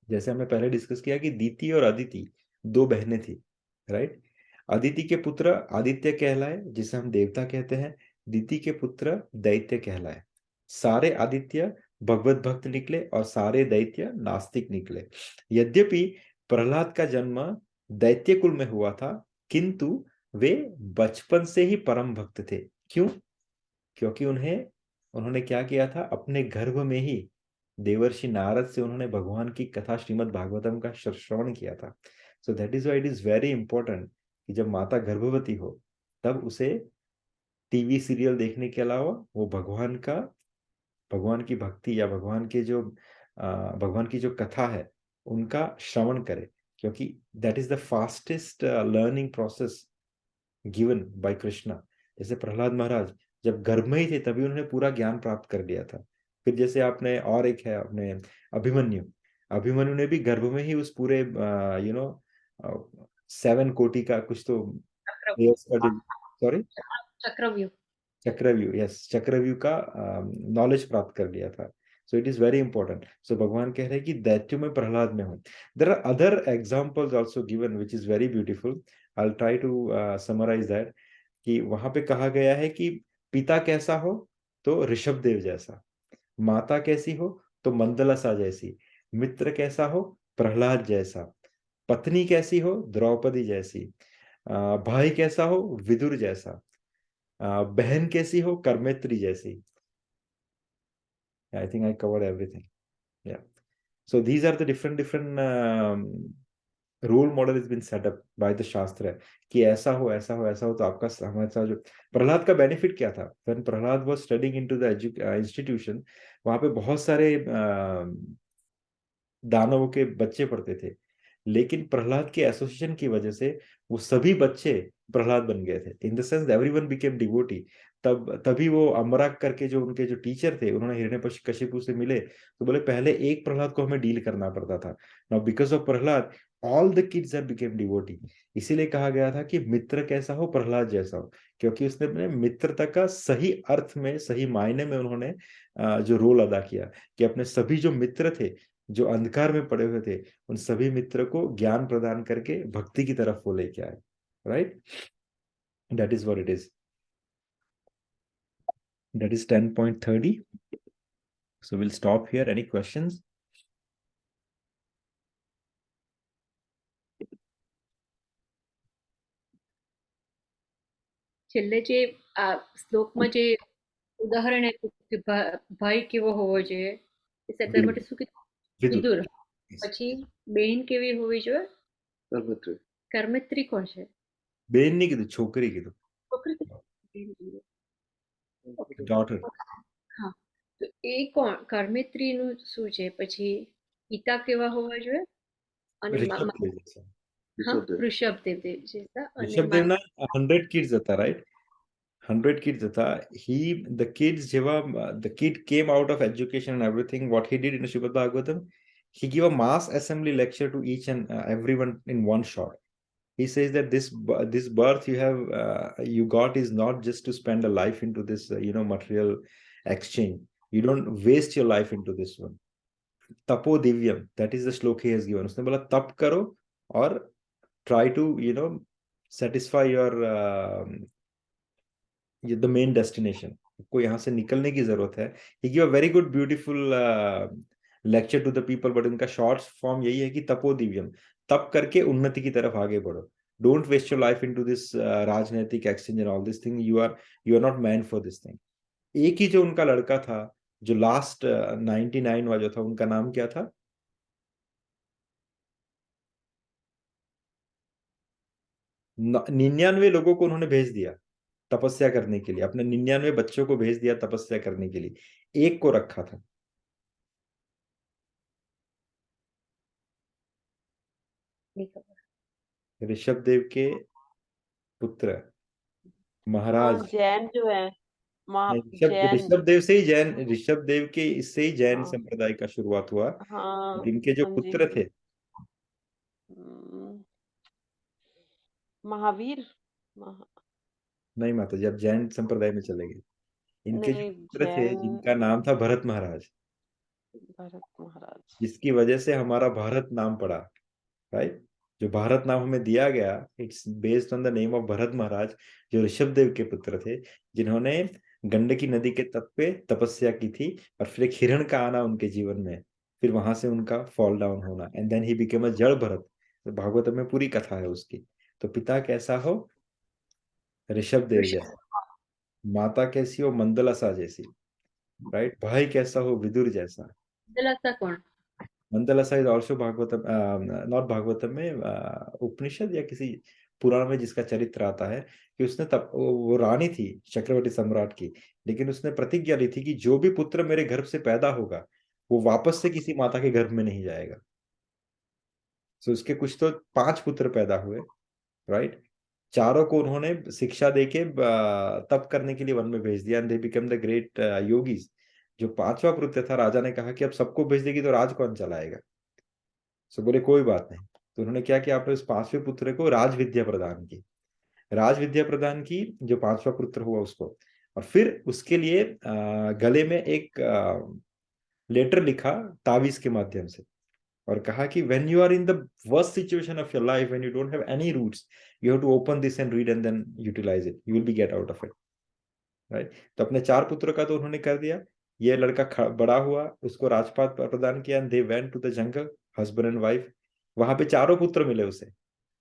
जैसे हमने पहले डिस्कस किया कि दीति और अदिति 2 बहनें थी, राइट। अदिति के पुत्र आदित्य कहलाए, जिसे हम देवता कहते हैं। दीति के पुत्र दैत्य कहलाए। सारे आदित्य भगवत भक्त निकले और सारे दैत्य नास्तिक निकले। यद्यपि प्रहलाद का जन्म दैत्य कुल में हुआ था, किंतु वे बचपन से ही परम भक्त थे। क्यों? क्योंकि उन्होंने क्या किया था, अपने गर्भ में ही देवर्षि नारद से उन्होंने भगवान की कथा श्रीमद् भागवतम का श्रवण किया था। सो that is why it is very important कि जब माता गर्भवती हो, तब उसे टीवी सीरियल देखने के अलावा वो भगवान की भक्ति या भगवान की जो कथा है उनका श्रवण करे, क्योंकि that is the fastest learning process given by Krishna. जैसे प्रहलाद महाराज जब गर्भ में ही थे तभी उन्होंने पूरा ज्ञान प्राप्त कर लिया था। फिर जैसे आपने और एक है अपने अभिमन्यु ने भी गर्भ में ही उस पूरे 7 कोटि का कुछ तो सॉरी चक्रव्यूह, यस, चक्रव्यूह का नॉलेज प्राप्त कर लिया था। So it is very important. So भगवान कह रहे हैं कि दैत्यों में प्रहलाद में हूं। There are other examples also given which is very beautiful. I will try to summarise that. कि वहां पे कहा गया है कि पिता कैसा हो तो ऋषभदेव जैसा, माता कैसी हो तो मंदलसा जैसी, मित्र कैसा हो प्रहलाद जैसा, पत्नी कैसी हो द्रौपदी जैसी, भाई कैसा हो विदुर जैसा, बहन कैसी हो कर्मेत्री जैसी। I think I covered everything, yeah. So these are the different role model is been set up by the shastra, कि ऐसा हो ऐसा हो ऐसा हो तो आपका हमारे साथ। जो प्रहलाद का बेनिफिट क्या था, when Prahlad was studying into the institution, वहां पे बहुत सारे दानवों के बच्चे पढ़ते थे, लेकिन प्रहलाद के एसोसिएशन की वजह से वो सभी बच्चे प्रहलाद बन गए थे। In the sense everyone became devotee. तभी वो अमराक करके जो उनके जो टीचर थे, उन्होंने हिरण्यकशिपु से मिले तो बोले पहले एक प्रहलाद को हमें डील करना पड़ता था। Now because of Prahlad all the kids have became devotee. इसीलिए कहा गया था कि मित्र कैसा हो, प्रहलाद जैसा हो, क्योंकि उसने अपने मित्रता का सही अर्थ में, सही मायने में उन्होंने जो रोल अदा किया, कि अपने सभी जो मित्र थे, जो अंधकार में पड़े हुए थे, उन सभी मित्र को ज्ञान प्रदान करके भक्ति की तरफ वो लेके आए. Right, that is what it is. That is 10.30. So we'll stop here. Any questions? છેલ્લે જે આ શ્લોકમાં જે ઉદાહરણ આપ્યું કે ભાઈ કેવો હોવો જોઈએ એ સેકન્ડ માટે શું કીધું? વિદુર. પછી બેન કેવી હોવી જોઈએ? કર્મત્રી કોણ છે? બેન ની કીધું, છોકરી કીધું. Daughter. હા, તો એ કોણ કર્મત્રીનું શું છે? પછી પિતા કેવા હોવા જોઈએ? અને ऋषभदेव जैसा. ऋषभदेव ना 100 kids હતા, right? 100 kids હતા. The kids જેવા, the kid came out of education and everything. What he did in Srimad Bhagavatam, he gave a mass assembly lecture to each and everyone in one shot. He says that this birth you got is not just to spend a life into this material exchange. You don't waste your life into this one. Tapo divyam, that is the shloka he has given. उसने बोला तप करो और try to satisfy your the main destination. आपको यहाँ से निकलने की जरूरत है. He gave a very good beautiful lecture to the people, but उनका short form यही है कि तपो दिव्यम, तप करके उन्नति की तरफ आगे बढ़ो. Don't waste your life into this राजनीतिक exchange and all this thing. You are not meant for this thing. एक ही जो उनका लड़का था, जो लास्ट 99 वाला जो था, उनका नाम क्या था? 99 लोगों को उन्होंने भेज दिया तपस्या करने के लिए, अपने 99 बच्चों को भेज दिया तपस्या करने के लिए, एक को रखा था. ऋषभदेव के पुत्र महाराज. जैन जो है ऋषभदेव से ही जैन, ऋषभदेव के इससे ही जैन संप्रदाय का शुरुआत हुआ. इनके जो पुत्र थे, महावीर नहीं माता जी, अब जैन संप्रदाय में चले गए. इनके जो पुत्र थे जिनका नाम था भरत महाराज, जिसकी वजह से हमारा भारत नाम पड़ा. राइट, जो भारत नाम हमें दिया गया, it's based on the name of Bharat Maharaj, जो ऋषभदेव के पुत्र थे, जिन्होंने गंडकी नदी के तट पे तपस्या की थी, और फिर एक हिरण का आना उनके जीवन में, फिर वहां से उनका फॉल डाउन होना, and then he became a Jad Bharat. तो भागवत में पूरी कथा है उसकी. तो पिता कैसा हो? ऋषभदेव जैसा. माता कैसी हो? मंदलसा जैसी. राइट. भाई कैसा हो? विदुर जैसा. मंदलसा कौन? Mandalasa is also Bhagavatam, not Bhagavatam में, उपनिषद या किसी पुराण में जिसका चरित्र आता है कि उसने तब, वो रानी थी चक्रवर्ती सम्राट की, लेकिन उसने प्रतिज्ञा ली थी कि जो भी पुत्र मेरे गर्भ से पैदा होगा वो वापस से किसी माता के गर्भ में नहीं जाएगा. सो उसके कुछ तो 5 पुत्र पैदा हुए. राइट, चारों को उन्होंने शिक्षा देके तप करने के लिए वन में भेज दिया, and they become the great yogis. जो 5वां पुत्र था, राजा ने कहा कि अब सबको भेज देगी तो राज कौन चलाएगा? सो बोले कोई बात नहीं. तो उन्होंने क्या किया, आपने उस 5वें पुत्र को राज विद्या प्रदान की. राज विद्या प्रदान की जो 5वां पुत्र हुआ उसको, और फिर उसके लिए गले में एक लेटर लिखा तावीज के माध्यम से, और कहा कि when you are in the worst situation of your life, when you don't have any roots, you have to open this and read and then utilize it. You will be get out of it. Right? तो अपने 4 पुत्रों का तो उन्होंने कर दिया. ये लड़का बड़ा हुआ, उसको राजपाट प्रदान किया, and they went to the jungle, husband and wife. वहां पे 4 पुत्र मिले उसे.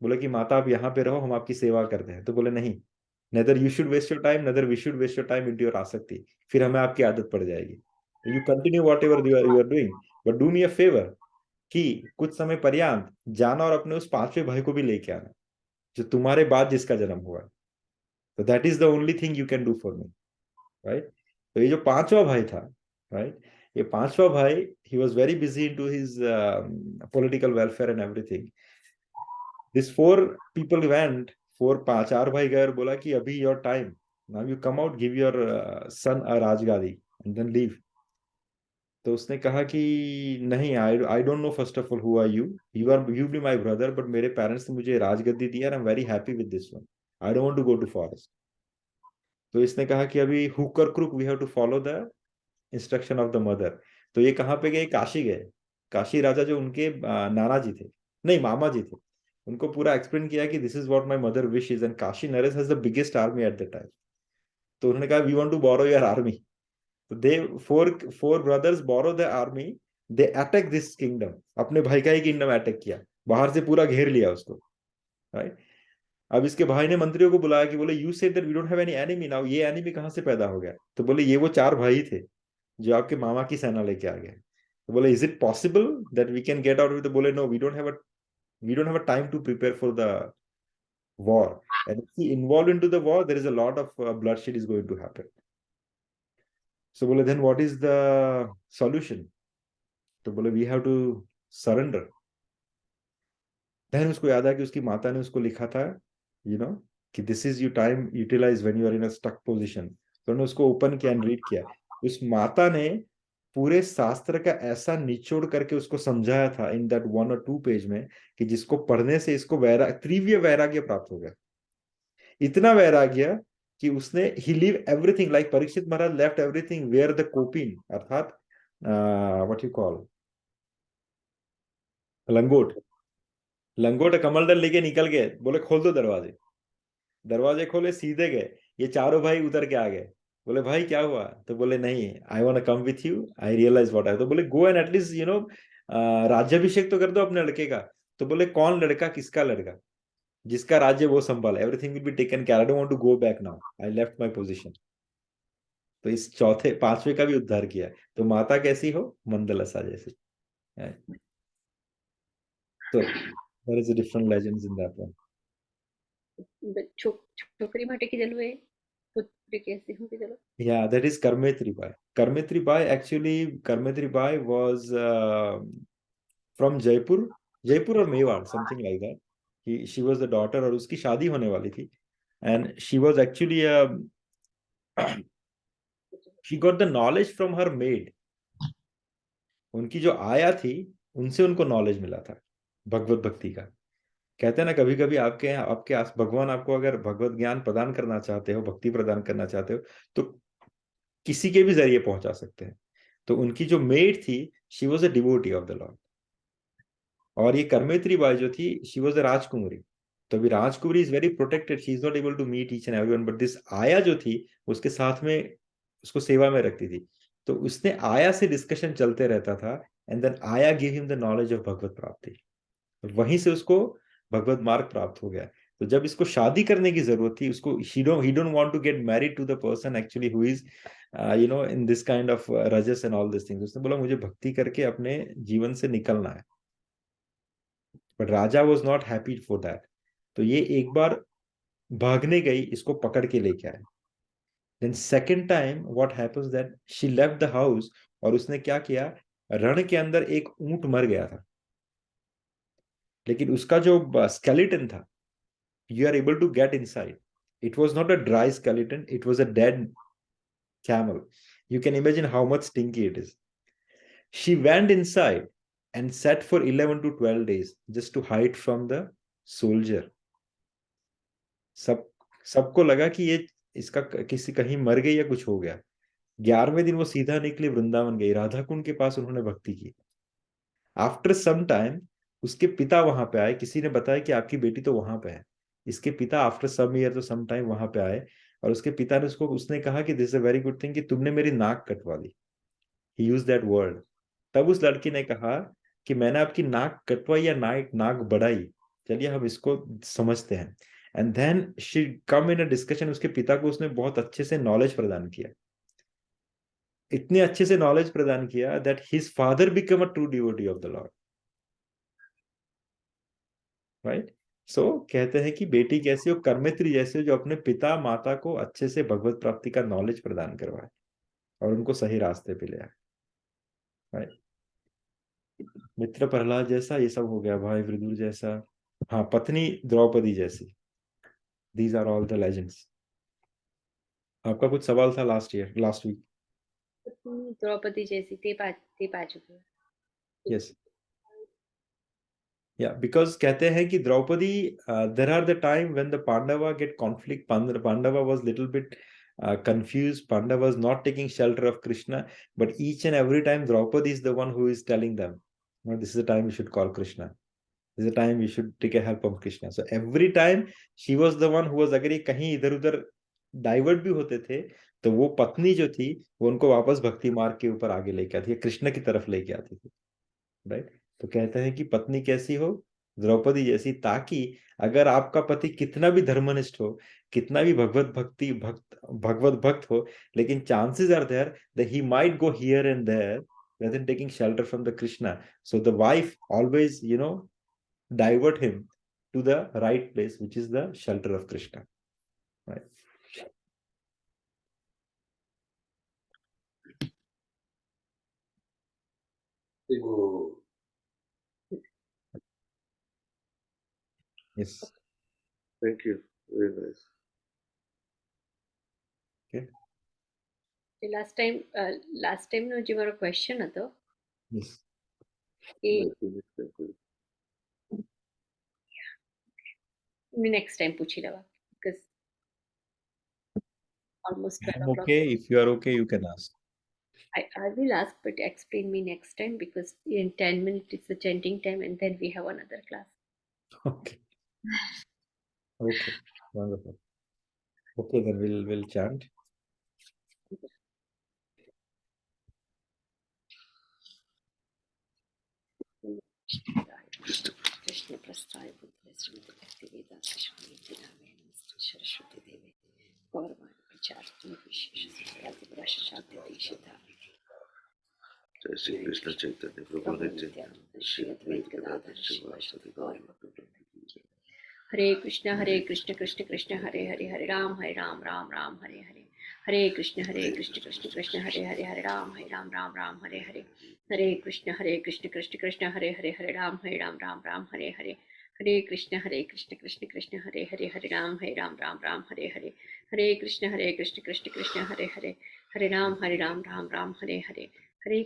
बोले कि माता आप यहाँ पे रहो, हम आपकी सेवा करते हैं. तो बोले नहीं, neither you should waste your time, neither we should waste your time into your आसक्ति. फिर हमें आपकी आदत पड़ जाएगी. You continue whatever you are doing, but do me a favor, कि कुछ समय पर्यंत जाना और अपने उस 5वें भाई को भी लेके आना जो तुम्हारे बाद जिसका जन्म हुआ. तो that is the only thing you can do for me. Right. तो ये जो 5वां भाई था, राइट, ये 5वां भाई, he was very busy into his political welfare and everything. This 4 people went, 4 भाई गए और बोला कि अभी your time, now you come out, give your son a राजगादी एंड देन लीव. तो उसने कहा कि नहीं, I don't know first of all who are you be my brother, but मेरे पेरेंट्स ने मुझे राजगद्दी दी, I am very happy with this one, I don't want to go to forest. तो इसने कहा कि अभी हुक और crook we have to follow the instruction of the mother. तो ये कहाँ पे गए? काशी गए। काशी राजा जो उनके नाना जी थे, नहीं मामा जी थे, उनको पूरा एक्सप्लेन किया कि this is what my mother wish is, and Kashi Naresh has the biggest army at the time. तो उन्होंने कहा we want to borrow your army. तो they four brothers borrow the army, they attack this kingdom, अपने भाई का ही kingdom attack किया, बाहर से पूरा घेर लिया उसको, राइट। अब इसके भाई ने मंत्रियों को बुलाया कि बोले you said that we don't have any enemy now, ये एनिमी कहाँ से पैदा हो गया? तो बोले ये वो 4 भाई थे जो आपके मामा की सेना लेके आ गए। तो बोले is it possible that we can get out with? बोले no, we don't have a time to prepare for the war, and if we involve into the war there is a lot of bloodshed is going to happen. So बोले then what is the solution? तो बोले we have to surrender. Then उसको याद आया कि उसकी माता ने उसको लिखा था, यू नो, कि this is your time utilise when you are in a stuck position. तो उन्होंने उसको ओपन किया एंड रीड किया। उस माता ने पूरे शास्त्र का ऐसा निचोड़ करके उसको समझाया था इन दैट 1 और 2 पेज में, कि जिसको पढ़ने से इसको तीव्र वैराग्य प्राप्त हो गया। इतना वैराग्य कि उसने he leave everything, like Parikshit Maharaj left everything, where the कोपिन, अर्थात व्हाट यू कॉल, लंगोट। लंगोट कमंडल लेके निकल गए, बोले खोल दो दरवाजे। दरवाजे खोले, सीधे गए, ये चारों भाई उतर के आ गए। बोले भाई क्या हुआ? तो बोले नहीं, I want to come with you, I realise what I. तो बोले गो एंड एटलीस्ट राज्याभिषेक तो कर दो अपने लड़के का। तो बोले कौन लड़का? किसका लड़का? जिसका राज्य वो संभाल, everything will be taken care, I don't want to go back now, I left my position. तो इस चौथे 5वें का भी उद्धार किया। तो माता कैसी हो? मंदलसा जैसी। So there is a different legends in that one. છોકરી માટે કીધેલું એ પુત્રી કેસી હું કીધેલું? Yeah, that is Karmetri Bai. Karmetri Bai, actually Karmetri Bai was from Jaipur or Mewar, something like that. She was the daughter, और उसकी शादी होने वाली थी, and she was actually she got the knowledge from her maid. उनकी जो आया थी उनसे उनको नॉलेज मिला था भगवत भक्ति का। कहते हैं ना, कभी कभी आपके आस भगवान आपको अगर भगवत ज्ञान प्रदान करना चाहते हो, भक्ति प्रदान करना चाहते हो, तो किसी के भी जरिए पहुंचा सकते हैं। तो उनकी जो मेड थी, she was a devotee of the Lord. और ये कर्मेत्री बाई जो थी, शी वॉज अ राजकुमारी। तो अभी राजकुमारी is very protected, she is not able to meet each and everyone, but this आया जो थी उसके साथ में उसको सेवा में रखती थी। तो उसने आया से डिस्कशन चलते रहता था, and then I give him the knowledge of भगवत प्राप्ति। वहीं से उसको भगवत मार्ग प्राप्त हो गया। तो जब इसको शादी करने की जरूरत थी, उसको he don't want to get married to the person actually who is in this kind of rajas and all this things. उसने बोला मुझे भक्ति करके अपने जीवन से निकलना है, but Raja was not happy for that. तो ये एक बार भागने गई, इसको पकड़ के लेके आए। Then second time what happens that she left the house, और उसने क्या किया, रण के अंदर एक ऊंट मर गया था, लेकिन उसका जो स्केलेटन था, you are able to get inside. It was not a dry skeleton, it was a dead camel. You can imagine how much stinky it is. She went inside and sat for 11 to 12 days just to hide from the soldier. सबको लगा कि ये इसका किसी कहीं मर गई या कुछ हो गया। 11वें दिन वो सीधा निकली, वृंदावन गई, राधा कुंड के पास उन्होंने भक्ति की। आफ्टर सम टाइम उसके पिता वहां पे आए, किसी ने बताया कि आपकी बेटी तो वहां पे है। इसके पिता आफ्टर सम ईयर तो सम टाइम वहां पे आए, और उसके पिता ने उसने कहा कि this is a very good thing कि तुमने मेरी नाक कटवा दी। ही यूज दैट वर्ड। तब उस लड़की ने कहा कि मैंने आपकी नाक कटवाई या नाक बढ़ाई, चलिए हम इसको समझते हैं। And then she come in a discussion, उसके पिता को उसने बहुत अच्छे से नॉलेज प्रदान किया, इतने अच्छे से नॉलेज प्रदान किया that his father become a true devotee of the lord, right. So कहते हैं कि बेटी कैसी हो, कर्मेत्री जैसे, जो अपने पिता माता को अच्छे से भगवत प्राप्ति का नॉलेज प्रदान करवाए और उनको सही रास्ते पे ले आए, राइट। मित्र प्रहलाद जैसा ये सब हो गया, भाई विदुर जैसा, हाँ पत्नी द्रौपदी जैसी। These are all the legends. आपका कुछ सवाल था लास्ट वीक? द्रौपदी जैसी ते पा चुके हैं। Yes. Yeah, because कहते हैं कि Draupadi, there are the time when the Pandava get conflict. Pandava was little bit confused. Pandava was not taking shelter of Krishna, but each and every time Draupadi is the one who is telling them, no, this is the time you should call Krishna. This is the time you should take a help of Krishna. So every time she was the one who was, अगर ये कहीं इधर उधर divert भी होते थे तो वो पत्नी जो थी वो उनको वापस भक्ति मार्ग के ऊपर आगे लेके आती है, कृष्ण की तरफ लेके आती थी, राइट। तो कहते हैं कि पत्नी कैसी हो, द्रौपदी जैसी, ताकि अगर आपका पति कितना भी धर्मनिष्ठ हो, कितना भी भगवत भक्त हो, लेकिन chances are there that he might go here and there rather than taking shelter from the Krishna. So the wife always, divert him to the right place, which is the shelter of Krishna, right? Yes. Thank you. Very nice. Okay. Last time નો જે મારો question હતો Yes. એ next time પૂછી લેવા, because almost 12 o'clock. Okay, if you are okay, you can ask. I will ask, but explain me next time, because in 10 minutes it's the chanting time and then we have another class. Okay. Okay. Wonderful. Okay, then we'll chant. Krishna प्रस्थाय बुद्धे श्रीमद् भक्तिवेदांत स्वामी नामे नमस्ते सरस्वती देवी गौरवाणी प्रचार विशेष सुखदाति प्रकाश शांति दीक्षिता जय श्री कृष्ण चैतन्य प्रभु नित्यानंद श्री अद्वैत गदाधर शिवासादि गौर भक्तवृंद। हरे कृष्ण कृष्ण कृष्ण हरे हरे, हरे राम राम राम हरे हरे, हरे कृष्ण कृष्ण कृष्ण हरे हरे, हरे राम राम हरे हरे, हरे कृष्ण कृष्ण कृष्ण हरे हरे, हरे राम राम हरे हरे, हरे कृष्ण कृष्ण कृष्ण हरे हरे, हरे राम राम हरे हरे, हरे कृष्ण कृष्ण कृष्ण हरे हरे, हरे राम हरे हरे, हरे कृष्ण कृष्ण कृष्ण हरे हरे, हरे राम राम हरे हरे, हरे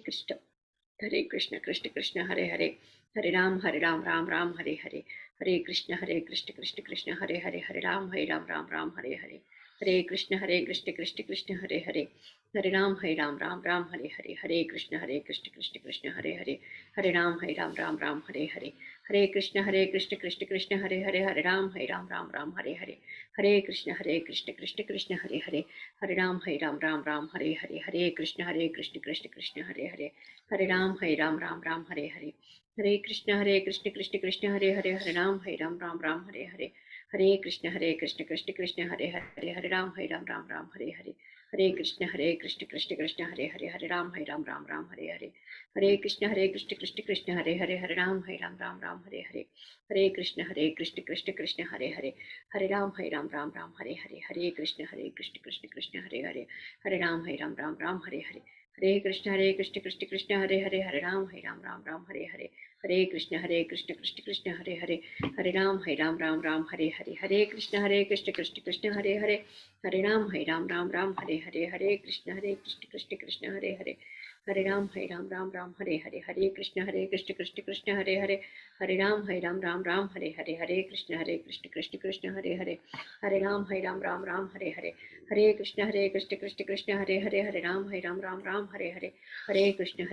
कृष्ण कृष्ण कृष्ण हरे हरे, हरे राम राम हरे हरे, हरे कृष्ण कृष्ण कृष्ण हरे हरे, हरे राम राम हरे हरे, हरे कृष्ण कृष्ण कृष्ण हरे हरे, हरे राम राम हरे हरे, हरे कृष्ण कृष्ण कृष्ण हरे हरे, हरे राम राम हरे हरे, हरे कृष्ण कृष्ण कृष्ण हरे हरे, हरे राम राम हरे हरे, हरे कृष्ण कृष्ण कृष्ण हरे हरे, हरे राम राम हरे हरे, हरे कृष्ण कृष्ण कृष्ण हरे हरे, हरे राम राम हरे हरे, हरे कृष्ण कृष्ण कृष्ण हरे हरे, हरे राम राम हरे हरे, हरे कृष्ण कृष्ण कृष्ण हरे हरे, हरे राम राम हरे हरे, हरे कृष्ण कृष्ण कृष्ण हरे हरे, हरे राम राम हरे हरे, हरे कृष्ण कृष्ण कृष्ण हरे हरे, हरे राम राम हरे हरे, हरे कृष्ण कृष्ण कृष्ण हरे हरे, हरे राम राम हरे हरे, हरे कृष्ण कृष्ण कृष्ण हरे हरे, हरे राम राम हरे हरे, हरे कृष्ण कृष्ण कृष्ण हरे हरे, हरे राम राम हरे हरे, हरे कृष्ण कृष्ण कृष्ण हरे हरे, हरे राम राम हरे हरे, हरे कृष्ण कृष्ण कृष्ण हरे हरे, हरे राम राम हरे हरे, हरे कृष्ण कृष्ण कृष्ण हरे हरे, हरे राम राम हरे हरे, हरे कृष्ण कृष्ण कृष्ण हरे हरे, हरे राम राम हरे हरे, हरे कृष्ण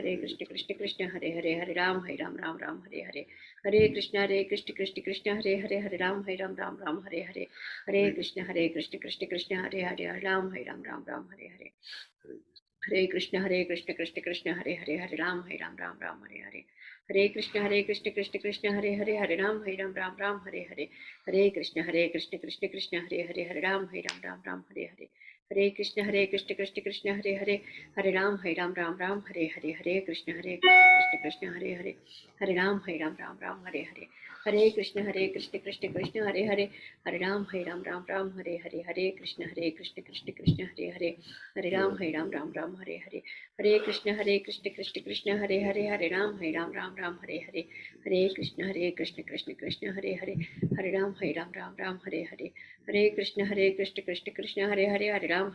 कृष्ण कृष्ण हरे हरे, हरे राम राम हरे हरे, हरे कृष्ण कृष्ण कृष्ण हरे हरे, हरे राम राम हरे हरे, हरे कृष्ण कृष्ण कृष्ण हरे हरे, हरे राम राम हरे हरे, हरे कृष्ण कृष्ण कृष्ण हरे हरे, हरे राम राम हरे हरे, हरे कृष्ण कृष्ण कृष्ण हरे हरे, हरे राम राम हरे हरे, हरे कृष्ण कृष्ण कृष्ण हरे हरे, हरे राम राम हरे हरे, हरे कृष्ण कृष्ण कृष्ण हरे हरे, हरे राम राम हरे हरे, हरे कृष्ण कृष्ण कृष्ण हरे हरे, हरे राम राम हरे हरे, हरे कृष्ण कृष्ण कृष्ण हरे हरे, हरे राम राम हरे हरे, हरे कृष्ण कृष्ण कृष्ण हरे हरे, हरे राम राम हरे हरे, हरे कृष्ण कृष्ण कृष्ण हरे हरे, हरे राम राम हरे हरे, हरे कृष्ण कृष्ण कृष्ण हरे हरे, हरे राम राम हरे हरे, हरे कृष्ण कृष्ण कृष्ण हरे हरे, हरे राम राम हरे हरे, हरे कृष्ण कृष्ण कृष्ण हरे हरे, हरे राम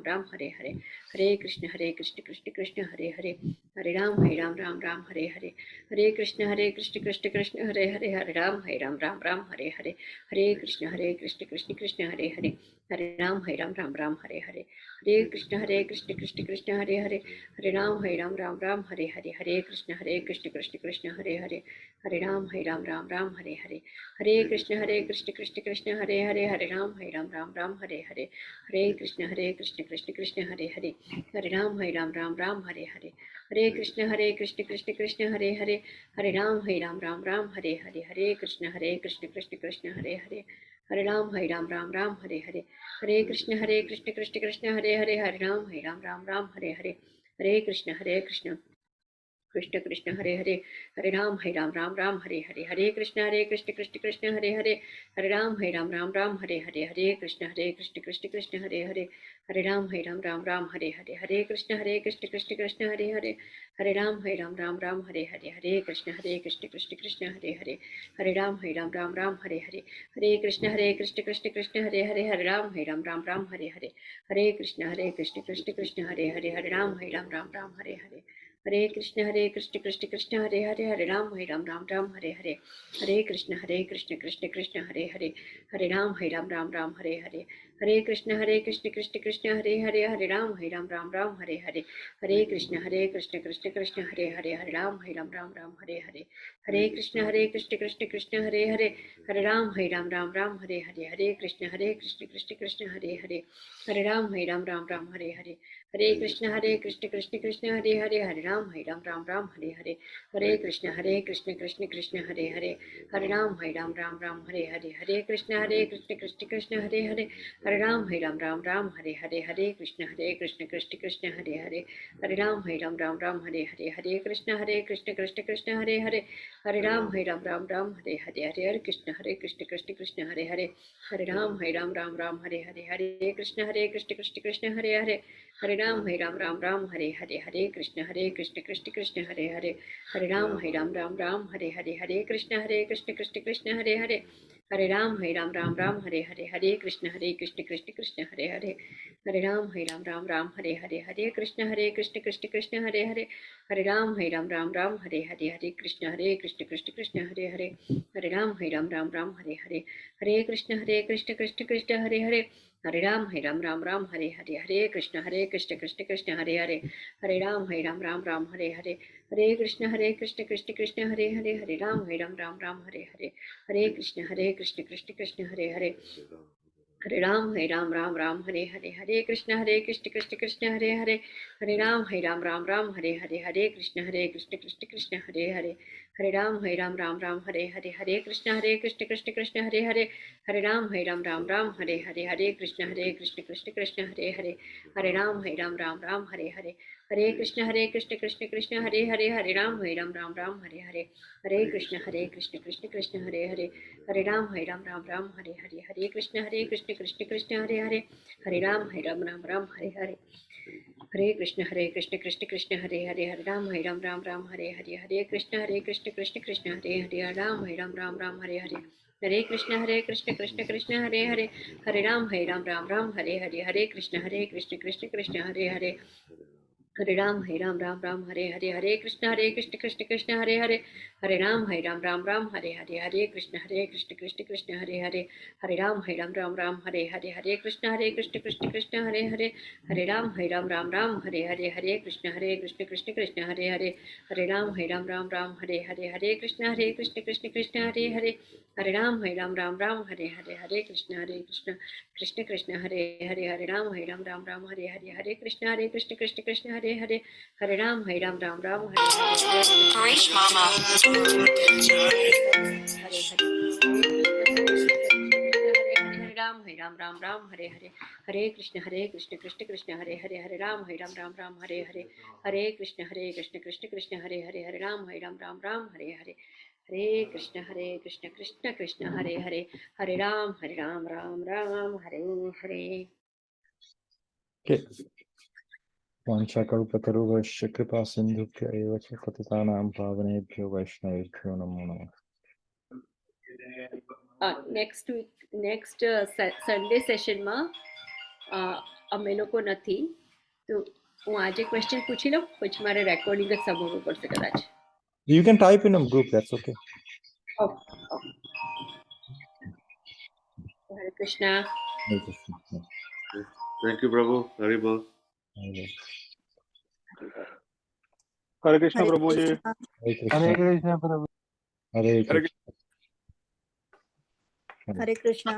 राम हरे हरे, हरे कृष्ण कृष्ण कृष्ण हरे हरे, हरे राम राम हरे हरे, हरे कृष्ण कृष्ण कृष्ण हरे हरे, हरे राम राम हरे हरे, हरे कृष्ण कृष्ण कृष्ण हरे हरे, हरे राम राम हरे हरे, हरे कृष्ण कृष्ण कृष्ण हरे हरे, हरे राम राम हरे हरे, हरे कृष्ण कृष्ण कृष्ण हरे हरे, हरे राम राम हरे हरे, हरे कृष्ण कृष्ण कृष्ण हरे हरे, हरे राम राम हरे हरे, हरे कृष्ण कृष्ण कृष्ण हरे हरे, हरे राम राम हरे हरे, हरे कृष्ण कृष्ण कृष्ण हरे हरे, हरे राम राम हरे हरे, हरे कृष्ण कृष्ण कृष्ण हरे हरे, हरे राम राम हरे हरे, हरे कृष्ण कृष्ण कृष्ण हरे हरे, हरे राम राम हरे हरे, हरे कृष्ण कृष्ण कृष्ण हरे हरे, हरे राम राम हरे हरे, हरे कृष्ण कृष्ण कृष्ण हरे हरे, हरे राम राम हरे हरे, हरे कृष्ण कृष्ण कृष्ण हरे हरे, हरे राम राम हरे हरे, हरे कृष्ण कृष्ण कृष्ण हरे हरे, हरे राम राम हरे हरे, हरे कृष्ण कृष्ण कृष्ण हरे हरे, हरे राम राम हरे हरे, हरे कृष्ण कृष्ण कृष्ण हरे हरे, हरे राम राम हरे हरे, हरे कृष्ण कृष्ण कृष्ण हरे हरे, हरे राम राम हरे हरे, हरे कृष्ण कृष्ण कृष्ण हरे हरे, हरे राम राम हरे हरे, हरे कृष्ण कृष्ण कृष्ण हरे हरे, हरे राम राम हरे हरे, हरे कृष्ण कृष्ण कृष्ण हरे हरे, हरे राम राम हरे हरे, हरे कृष्ण कृष्ण कृष्ण हरे हरे, हरे राम राम हरे हरे, हरे कृष्ण कृष्ण कृष्ण हरे हरे, हरे राम राम हरे हरे, हरे कृष्ण कृष्ण कृष्ण हरे हरे, हरे राम राम हरे हरे, हरे कृष्ण कृष्ण कृष्ण हरे हरे, हरे राम राम हरे हरे, हरे कृष्ण कृष्ण कृष्ण हरे हरे, हरे राम राम हरे हरे, हरे कृष्ण कृष्ण कृष्ण हरे हरे, हरे राम राम हरे हरे, हरे कृष्ण कृष्ण कृष्ण हरे हरे, हरे राम राम हरे हरे, हरे कृष्ण कृष्ण कृष्ण हरे हरे, हरे राम राम हरे हरे, हरे कृष्ण कृष्ण कृष्ण हरे हरे, हरे राम राम हरे हरे, हरे कृष्ण कृष्ण कृष्ण हरे हरे, हरे राम राम हरे हरे, हरे कृष्ण कृष्ण कृष्ण हरे हरे, हरे राम राम हरे हरे, हरे कृष्ण कृष्ण कृष्ण हरे हरे, हरे राम राम हरे हरे, हरे कृष्ण कृष्ण कृष्ण हरे हरे, हरे राम राम हरे हरे, हरे कृष्ण कृष्ण कृष्ण हरे हरे, हरे राम राम हरे हरे, हरे कृष्ण कृष्ण कृष्ण हरे हरे, हरे राम राम हरे हरे, हरे कृष्ण कृष्ण कृष्ण हरे हरे, हरे राम राम हरे हरे, हरे कृष्ण कृष्ण कृष्ण हरे हरे, हरे राम राम हरे हरे, हरे कृष्ण कृष्ण कृष्ण हरे हरे, हरे राम राम हरे हरे, हरे कृष्ण कृष्ण कृष्ण हरे हरे, हरे राम राम हरे हरे, हरे कृष्ण कृष्ण कृष्ण हरे हरे, हरे राम राम हरे हरे, हरे कृष्ण कृष्ण कृष्ण हरे हरे, हरे राम राम हरे हरे, हरे कृष्ण कृष्ण कृष्ण हरे हरे, हरे राम राम हरे हरे, हरे कृष्ण कृष्ण कृष्ण हरे हरे, हरे राम राम हरे हरे, हरे कृष्ण कृष्ण कृष्ण हरे हरे, हरे राम राम हरे हरे, हरे कृष्ण कृष्ण कृष्ण हरे हरे, हरे राम राम हरे हरे, हरे कृष्ण कृष्ण कृष्ण हरे हरे, हरे राम राम हरे हरे, हरे कृष्ण कृष्ण कृष्ण हरे हरे, हरे राम राम हरे हरे, हरे कृष्ण कृष्ण कृष्ण हरे हरे, हरे राम राम हरे हरे, हरे कृष्ण कृष्ण कृष्ण हरे हरे, हरे राम राम हरे हरे, हरे कृष्ण कृष्ण कृष्ण हरे हरे, हरे राम राम हरे हरे, हरे कृष्ण कृष्ण कृष्ण हरे हरे, हरे राम राम हरे हरे, हरे कृष्ण कृष्ण कृष्ण हरे हरे, हरे राम राम हरे हरे, हरे कृष्ण कृष्ण कृष्ण हरे हरे, हरे राम राम हरे हरे, हरे कृष्ण कृष्ण कृष्ण हरे हरे, हरे राम राम हरे हरे, हरे कृष्ण कृष्ण कृष्ण हरे हरे, हरे राम राम हरे हरे, हरे कृष्ण कृष्ण कृष्ण हरे हरे, हरे राम राम हरे हरे, हरे कृष्ण कृष्ण कृष्ण हरे हरे, हरे राम राम हरे हरे, हरे राम राम हरे हरे, हरे कृष्ण कृष्ण कृष्ण हरे हरे, हरे राम राम हरे हरे, हरे कृष्ण कृष्ण कृष्ण हरे हरे, हरे राम राम हरे हरे, हरे कृष्ण कृष्ण कृष्ण हरे हरे, हरे Ram Ram Ram Hare Hare. Okay. वाञ्छाकल्पतरुभ्यश्च कृपा सिन्धुभ्य एव च पतितानां पावनेभ्यो वैष्णवेभ्यो नमो नमः. નેક્સ્ટ સન્ડે સેશનમાં અમે લોકો નથી, તો હું આજે ક્વેશ્ચન પૂછી લઉં, પછી મારે રેકોર્ડિંગ જ સાંભળવું પડશે કદાચ. You can type in a group, that's okay. Hare Krishna. Hare Krishna. Thank you, Prabhu. Haribol. Hare Hare Krishna Hare Prabhu ji. Krishna Krishna. Krishna Prabhu. Hare Krishna. Hare Krishna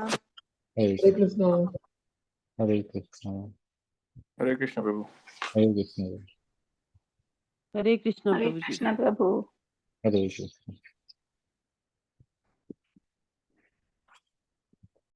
Hare Hare Krishna. Krishna. Hare Krishna. Hare Krishna Prabhu. Hare Krishna. Hare Krishna Hare Prabhu ji. Krishna Prabhu. Hare Krishna.